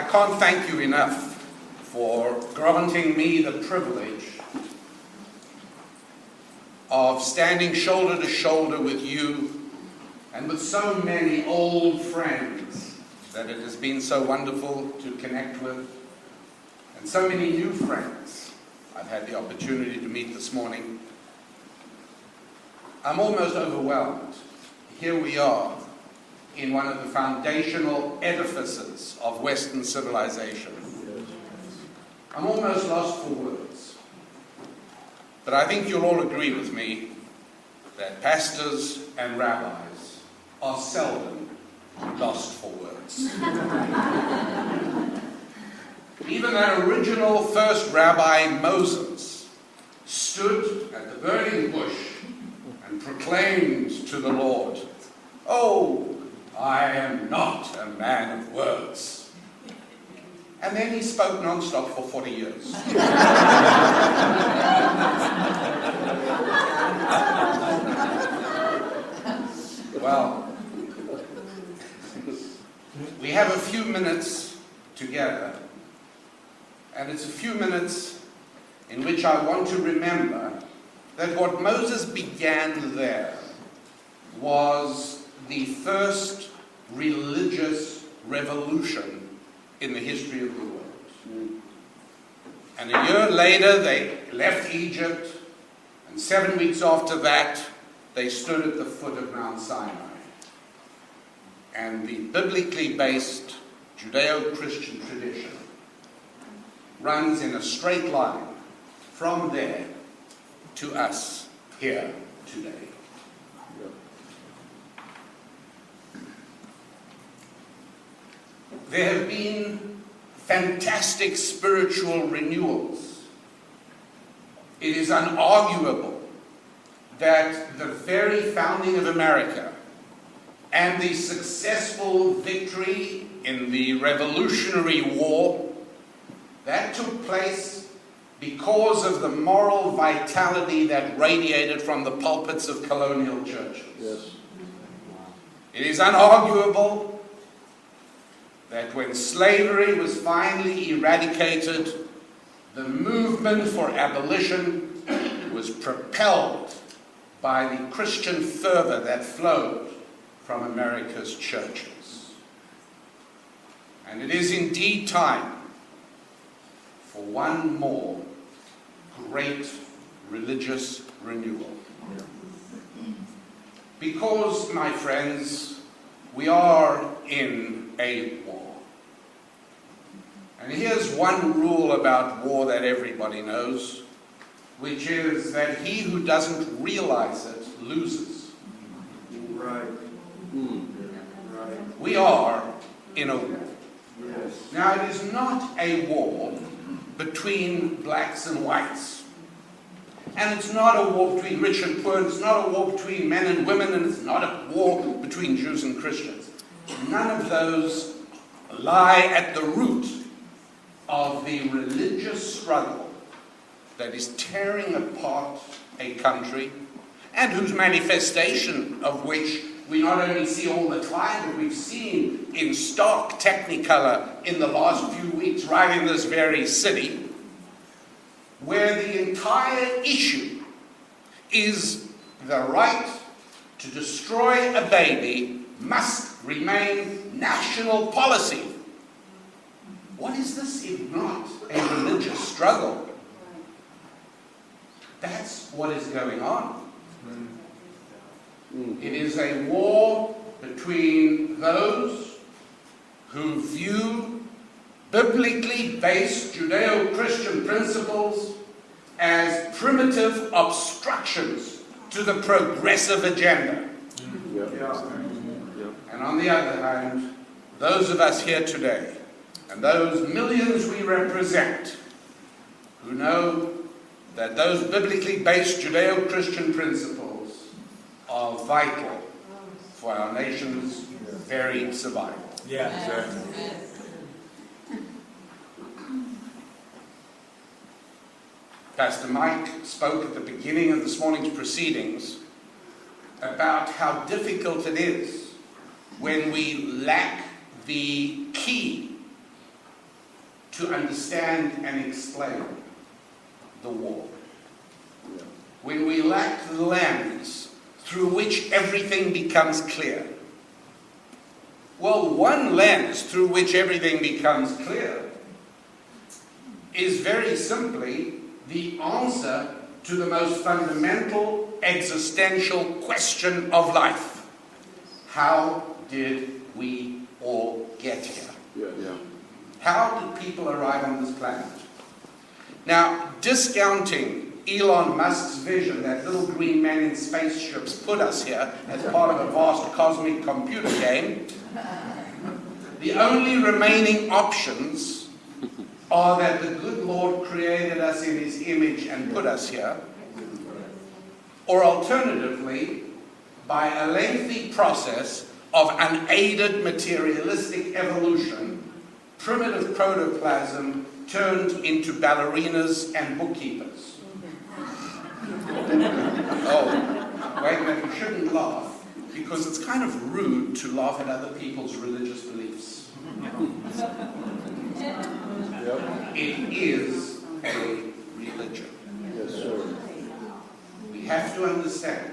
can't thank you enough for granting me the privilege of standing shoulder to shoulder with you and with so many old friends that it has been so wonderful to connect with, and so many new friends I've had the opportunity to meet this morning. I'm almost overwhelmed. Here we are in one of the foundational edifices of Western civilization. I'm almost lost for words. But I think you'll all agree with me that pastors and rabbis are seldom lost for words. Even that original first rabbi, Moses, stood at the burning bush and proclaimed to the Lord, "Oh, I am not a man of words." And then he spoke non-stop for 40 years. Well, we have a few minutes together, and it's a few minutes in which I want to remember that what Moses began there was the first religious revolution in the history of the world. And a year later, they left Egypt, and 7 weeks after that, they stood at the foot of Mount Sinai. And the biblically based Judeo-Christian tradition runs in a straight line from there to us here today. There have been fantastic spiritual renewals. It is unarguable that the very founding of America and the successful victory in the Revolutionary War, that took place because of the moral vitality that radiated from the pulpits of colonial churches. Yes. It is unarguable that when slavery was finally eradicated, the movement for abolition was propelled by the Christian fervor that flowed from America's churches. And it is indeed time for one more great religious renewal. Because, my friends, we are in a war. And here's one rule about war that everybody knows, which is that he who doesn't realize it loses. Right. Right. We are in a war. Yes. Now, it is not a war between blacks and whites. And it's not a war between rich and poor, it's not a war between men and women, and it's not a war between Jews and Christians. None of those lie at the root of the religious struggle that is tearing apart a country, and whose manifestation of which we not only see all the time, but we've seen in stark technicolor in the last few weeks right in this very city, where the entire issue is the right to destroy a baby must remain national policy. What is this if not a religious struggle? That's what is going on. It is a war between those who view biblically based Judeo-Christian principles as primitive obstructions to the progressive agenda. And on the other hand, those of us here today, and those millions we represent, who know that those biblically based Judeo-Christian principles are vital for our nation's very survival. Pastor Mike spoke at the beginning of this morning's proceedings about how difficult it is when we lack the key to understand and explain the war. When we lack the lens through which everything becomes clear. Well, one lens through which everything becomes clear is very simply the answer to the most fundamental existential question of life. How did we all get here? How did people arrive on this planet? Now, discounting Elon Musk's vision that little green men in spaceships put us here as part of a vast cosmic computer game, the only remaining options are that the good Lord created us in his image and put us here, or alternatively, by a lengthy process of unaided materialistic evolution, primitive protoplasm turned into ballerinas and bookkeepers. Oh, wait a minute, you shouldn't laugh, because it's kind of rude to laugh at other people's religious beliefs. It is a religion. Yes, sir. We have to understand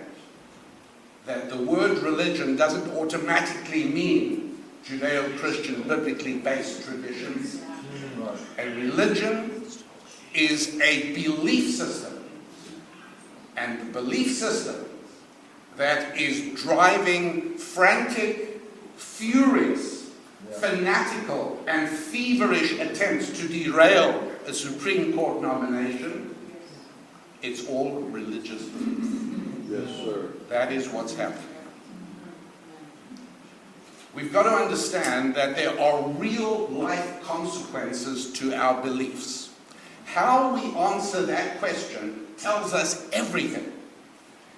that the word religion doesn't automatically mean Judeo-Christian, biblically based traditions. A religion is a belief system. And the belief system that is driving frantic, furious, fanatical, and feverish attempts to derail a Supreme Court nomination, it's all religious belief. Yes, sir. That is what's happening. We've got to understand that there are real life consequences to our beliefs. How we answer that question tells us everything.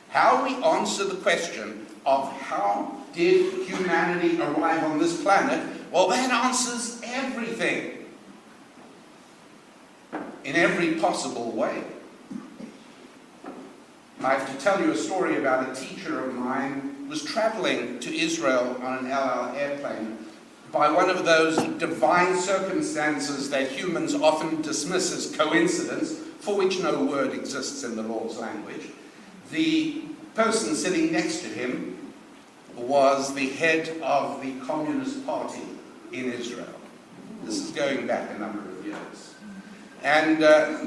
How we answer the question of how did humanity arrive on this planet, well, that answers everything in every possible way. I have to tell you a story about a teacher of mine who was traveling to Israel on an El Al airplane by one of those divine circumstances that humans often dismiss as coincidence, for which no word exists in the Lord's language. The person sitting next to him was the head of the Communist Party in Israel. This is going back a number of years. And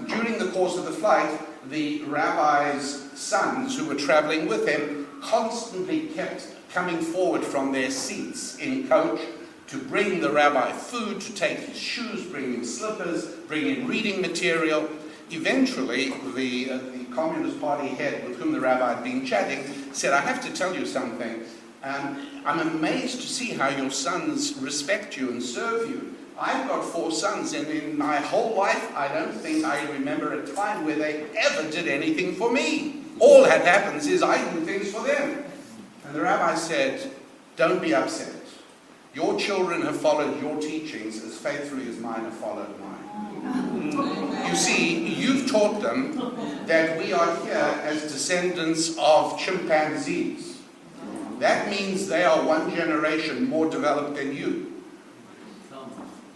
during the course of the flight, the rabbi's sons who were traveling with him constantly kept coming forward from their seats in coach to bring the rabbi food, to take his shoes, bring him slippers, bring him reading material. Eventually, the Communist Party head with whom the rabbi had been chatting said, I have to tell you something. I'm amazed to see how your sons respect you and serve you. I've got 4 sons, and in my whole life, I don't think I remember a time where they ever did anything for me. All that happens is I do things for them. And the rabbi said, don't be upset. Your children have followed your teachings as faithfully as mine have followed mine. You see, you've taught them that we are here as descendants of chimpanzees. That means they are 1 generation more developed than you.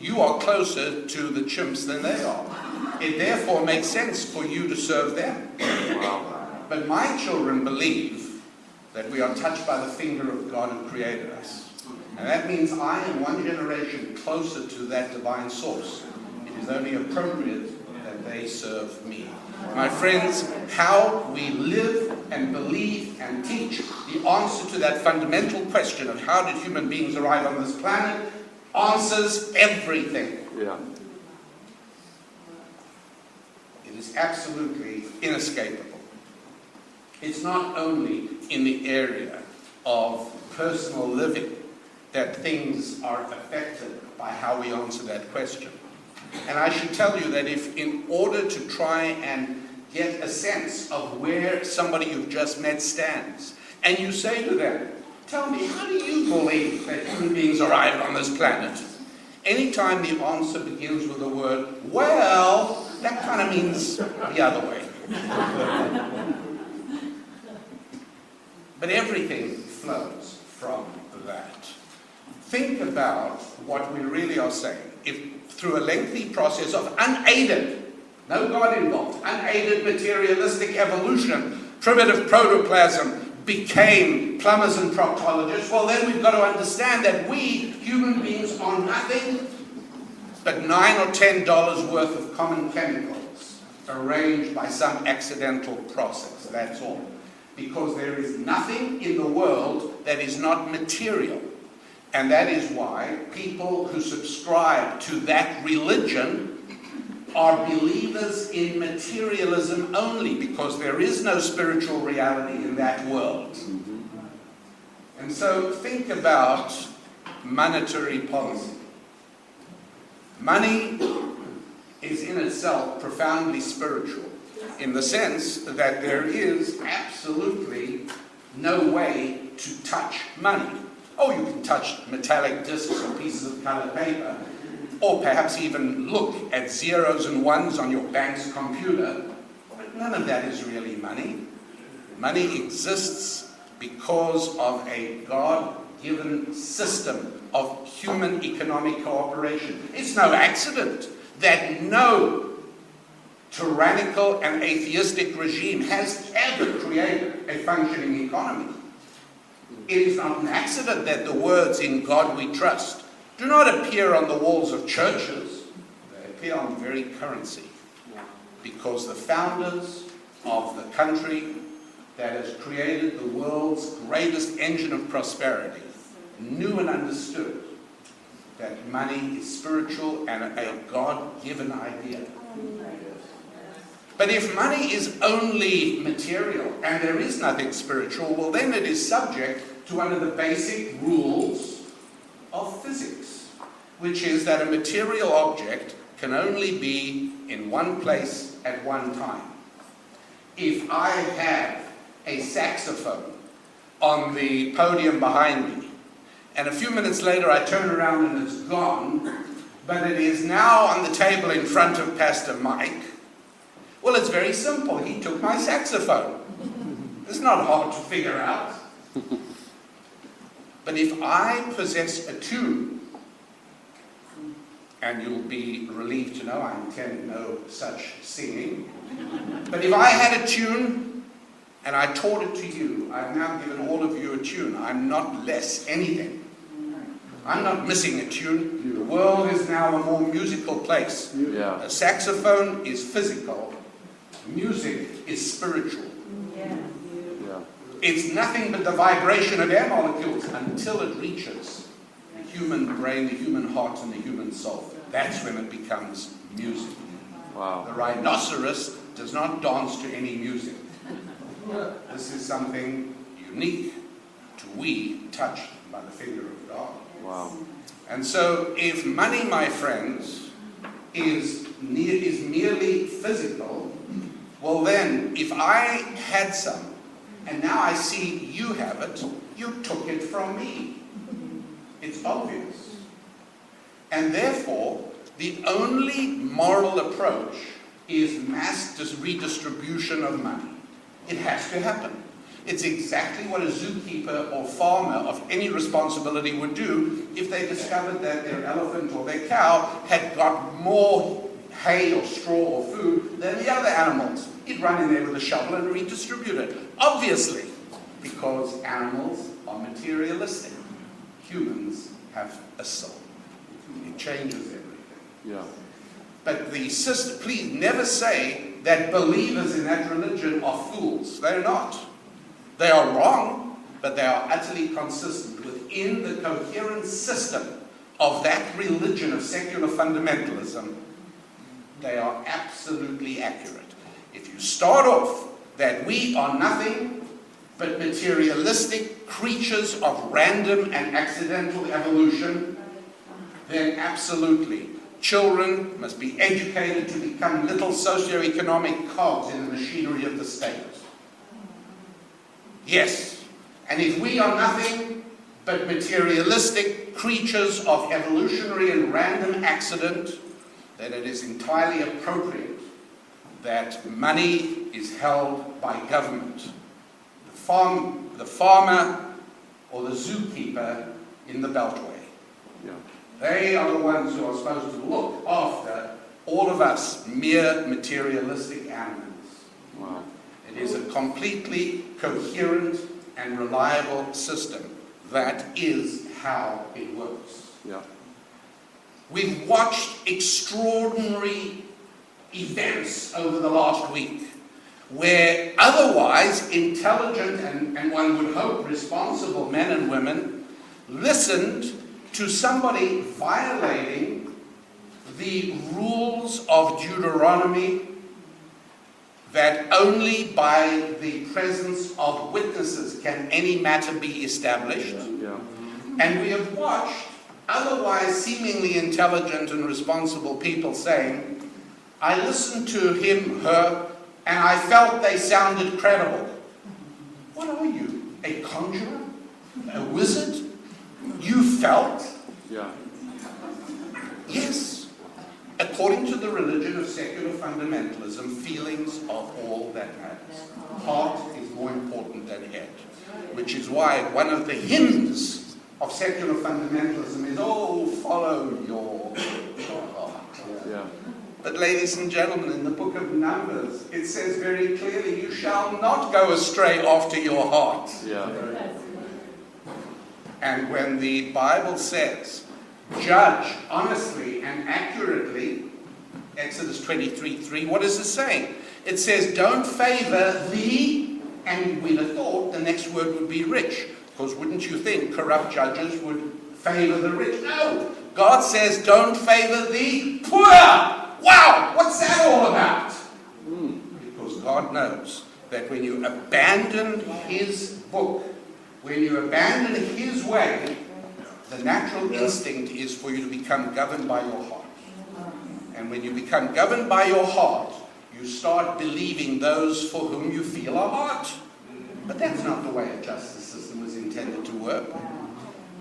You are closer to the chimps than they are. It therefore makes sense for you to serve them. But my children believe that we are touched by the finger of God who created us. And that means I am 1 generation closer to that divine source. It is only appropriate that they serve me. My friends, how we live and believe and teach the answer to that fundamental question of how did human beings arrive on this planet answers everything. Yeah. It is absolutely inescapable. It's not only in the area of personal living that things are affected by how we answer that question. And I should tell you that if in order to try and get a sense of where somebody you've just met stands, and you say to them, tell me, how do you believe that human beings arrived on this planet? Anytime the answer begins with the word, well, that kind of means the other way. But everything flows from that. Think about what we really are saying. If through a lengthy process of unaided, no God involved, unaided materialistic evolution, primitive protoplasm became plumbers and proctologists, well then we've got to understand that we, human beings, are nothing but $9 or $10 worth of common chemicals arranged by some accidental process, that's all. Because there is nothing in the world that is not material. And that is why people who subscribe to that religion are believers in materialism only, because there is no spiritual reality in that world. And so think about monetary policy. Money is in itself profoundly spiritual, in the sense that there is absolutely no way to touch money. Oh, you can touch metallic discs or pieces of colored paper, or perhaps even look at zeros and ones on your bank's computer, but none of that is really money. Money exists because of a God-given system of human economic cooperation. It's no accident that no tyrannical and atheistic regime has ever created a functioning economy. It is not an accident that the words "in God we trust" do not appear on the walls of churches. They appear on the very currency. Because the founders of the country that has created the world's greatest engine of prosperity knew and understood that money is spiritual and a God-given idea. But if money is only material and there is nothing spiritual, well then it is subject to one of the basic rules of physics, which is that a material object can only be in one place at one time. If I have a saxophone on the podium behind me, and a few minutes later I turn around and it's gone, but it is now on the table in front of Pastor Mike, well, it's very simple. He took my saxophone. It's not hard to figure out. But if I possess a tune, and you'll be relieved to know I intend no such singing, but if I had a tune and I taught it to you, I've now given all of you a tune. I'm not less anything. I'm not missing a tune. The world is now a more musical place. Yeah. A saxophone is physical. Music is spiritual. Yeah. It's nothing but the vibration of air molecules until it reaches the human brain, the human heart, and the human soul. That's when it becomes music. Wow. The rhinoceros does not dance to any music. This is something unique to we, touched by the finger of God. Wow. And so if money, my friends, is merely physical, well then, if I had some, and now I see you have it, you took it from me. It's obvious. And therefore, the only moral approach is mass redistribution of money. It has to happen. It's exactly what a zookeeper or farmer of any responsibility would do if they discovered that their elephant or their cow had got more hay or straw or food than the other animals. He'd run in there with a shovel and redistribute it. Obviously, because animals are materialistic. Humans have a soul. It changes everything. Yeah. But the system, please never say that believers in that religion are fools. They're not. They are wrong, but they are utterly consistent within the coherent system of that religion of secular fundamentalism. They are absolutely accurate. If you start off that we are nothing but materialistic creatures of random and accidental evolution, then absolutely children must be educated to become little socioeconomic cogs in the machinery of the state. Yes, and if we are nothing but materialistic creatures of evolutionary and random accident, then it is entirely appropriate that money is held by government. The farmer or the zookeeper in the Beltway. Yeah. They are the ones who are supposed to look after all of us mere materialistic animals. Wow. It is a completely coherent and reliable system. That is how it works. Yeah. We've watched extraordinary events over the last week where otherwise intelligent and one would hope responsible men and women listened to somebody violating the rules of Deuteronomy, that only by the presence of witnesses can any matter be established. Yeah. And we have watched otherwise seemingly intelligent and responsible people saying, I listened to him, her, and I felt they sounded credible. What are you? A conjurer? A wizard? You felt? Yeah. Yes. According to the religion of secular fundamentalism, feelings are all that matters. Heart is more important than head. Which is why one of the hymns of secular fundamentalism is, oh, follow your heart. Yeah. But ladies and gentlemen, in the book of Numbers, it says very clearly, you shall not go astray after your heart. Yeah. And when the Bible says, judge honestly and accurately, Exodus 23:3, what is it saying? It says, don't favor the, and we'd have thought the next word would be rich, because wouldn't you think corrupt judges would favor the rich? No! God says, don't favor the poor! Wow! What's that all about? Because God knows that when you abandon His book, when you abandon His way, the natural instinct is for you to become governed by your heart. And when you become governed by your heart, you start believing those for whom you feel are hot. But that's not the way a justice system was intended to work.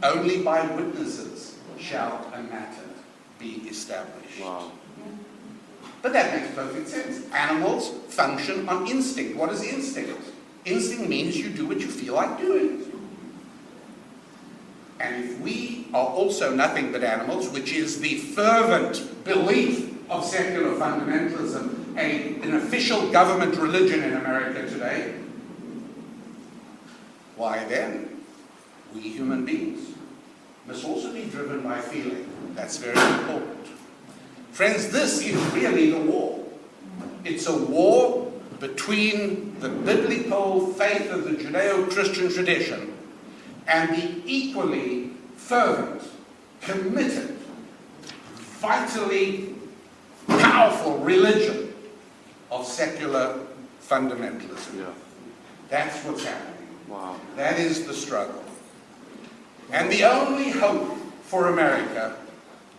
Only by witnesses shall a matter be established. Wow. But that makes perfect sense. Animals function on instinct. What is instinct? Instinct means you do what you feel like doing. And if we are also nothing but animals, which is the fervent belief of secular fundamentalism, an official government religion in America today, why then, we human beings must also be driven by feeling. That's very important. Friends, this is really the war. It's a war between the biblical faith of the Judeo-Christian tradition and the equally fervent, committed, vitally powerful religion of secular fundamentalism. Yeah. That's what's happening. Wow. That is the struggle. And the only hope for America,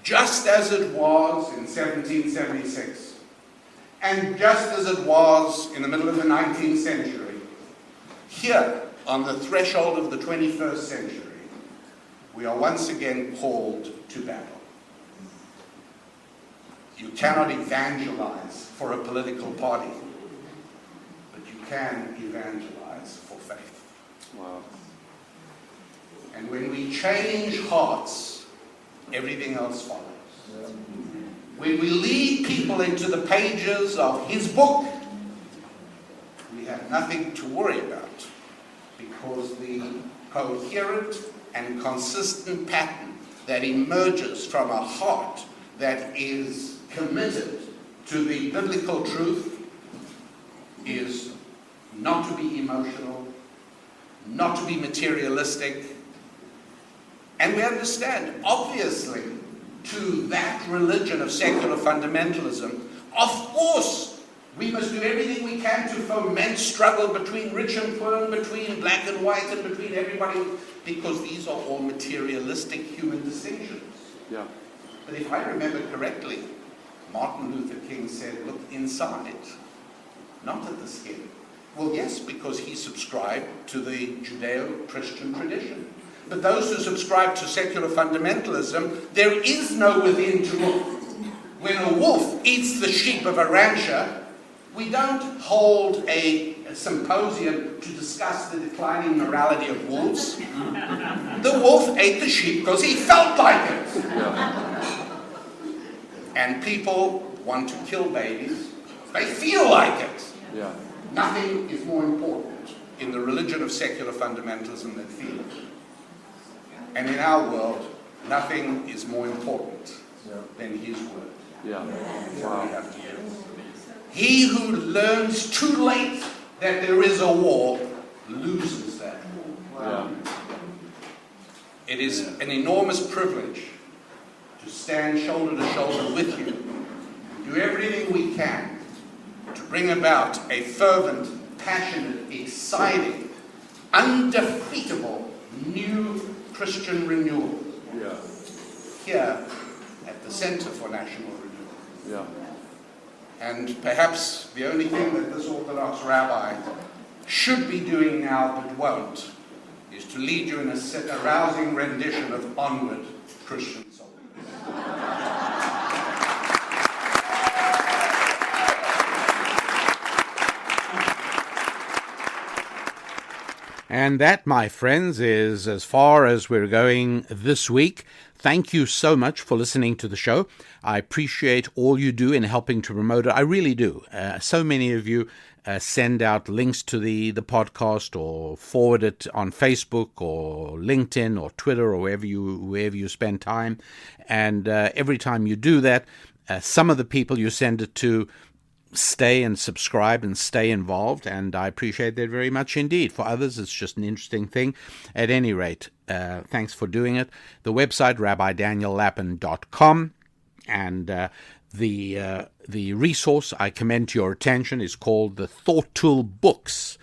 just as it was in 1776, and just as it was in the middle of the 19th century, here on the threshold of the 21st century, we are once again called to battle. You cannot evangelize for a political party, but you can evangelize for faith. Wow. And when we change hearts, everything else follows. When we lead people into the pages of His book, we have nothing to worry about, because the coherent and consistent pattern that emerges from a heart that is committed to the biblical truth is not to be emotional, not to be materialistic. And we understand, obviously, to that religion of secular fundamentalism, of course, we must do everything we can to foment struggle between rich and poor, and between black and white, and between everybody, because these are all materialistic human distinctions. Yeah. But if I remember correctly, Martin Luther King said, look inside, not at the skin. Well, yes, because he subscribed to the Judeo-Christian tradition. But those who subscribe to secular fundamentalism, there is no within to look. When a wolf eats the sheep of a rancher, We don't hold a symposium to discuss the declining morality of wolves. The wolf ate the sheep because he felt like it. Yeah. And people want to kill babies. They feel like it. Yeah. Nothing is more important in the religion of secular fundamentalism than feeling. And in our world, nothing is more important than his word. Yeah. That's what Wow. we have to do. He who learns too late that there is a war loses that. Yeah. It is an enormous privilege to stand shoulder to shoulder with you, do everything we can to bring about a fervent, passionate, exciting, undefeatable new Christian renewal Yeah. here at the Center for National Renewal. Yeah. And perhaps the only thing that this Orthodox rabbi should be doing now but won't is to lead you in a rousing rendition of Onward, Christian Soldiers. And that, my friends, is as far as we're going this week. Thank you so much for listening to the show. I appreciate all you do in helping to promote it. I really do. So many of you send out links to the podcast or forward it on Facebook or LinkedIn or Twitter or wherever you spend time. And every time you do that, some of the people you send it to stay and subscribe and stay involved, and I appreciate that very much indeed. For others, it's just an interesting thing. At any rate, thanks for doing it. The website, rabbidaniellappin.com, and the resource I commend to your attention is called the Thought Tool Books.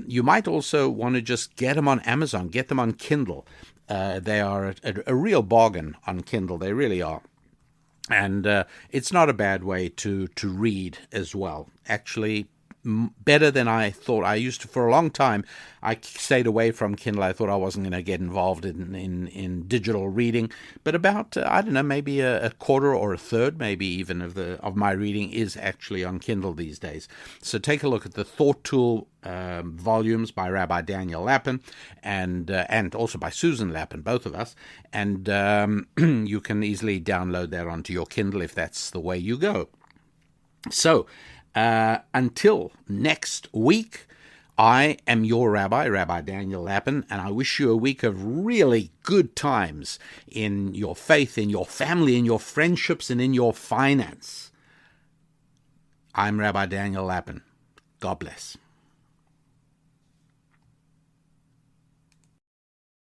You might also want to just get them on Amazon, get them on Kindle. They are a real bargain on Kindle. They really are. And it's not a bad way to read as well. Actually, better than I thought. I used to, for a long time, I stayed away from Kindle. I thought I wasn't going to get involved in digital reading. But about, I don't know, maybe a quarter or a third, maybe even of my reading is actually on Kindle these days. So take a look at the Thought Tool volumes by Rabbi Daniel Lappin and also by Susan Lappin, both of us. And you can easily download that onto your Kindle if that's the way you go. So, until next week, I am your rabbi, Rabbi Daniel Lappin, and I wish you a week of really good times in your faith, in your family, in your friendships, and in your finance. I'm Rabbi Daniel Lappin. God bless.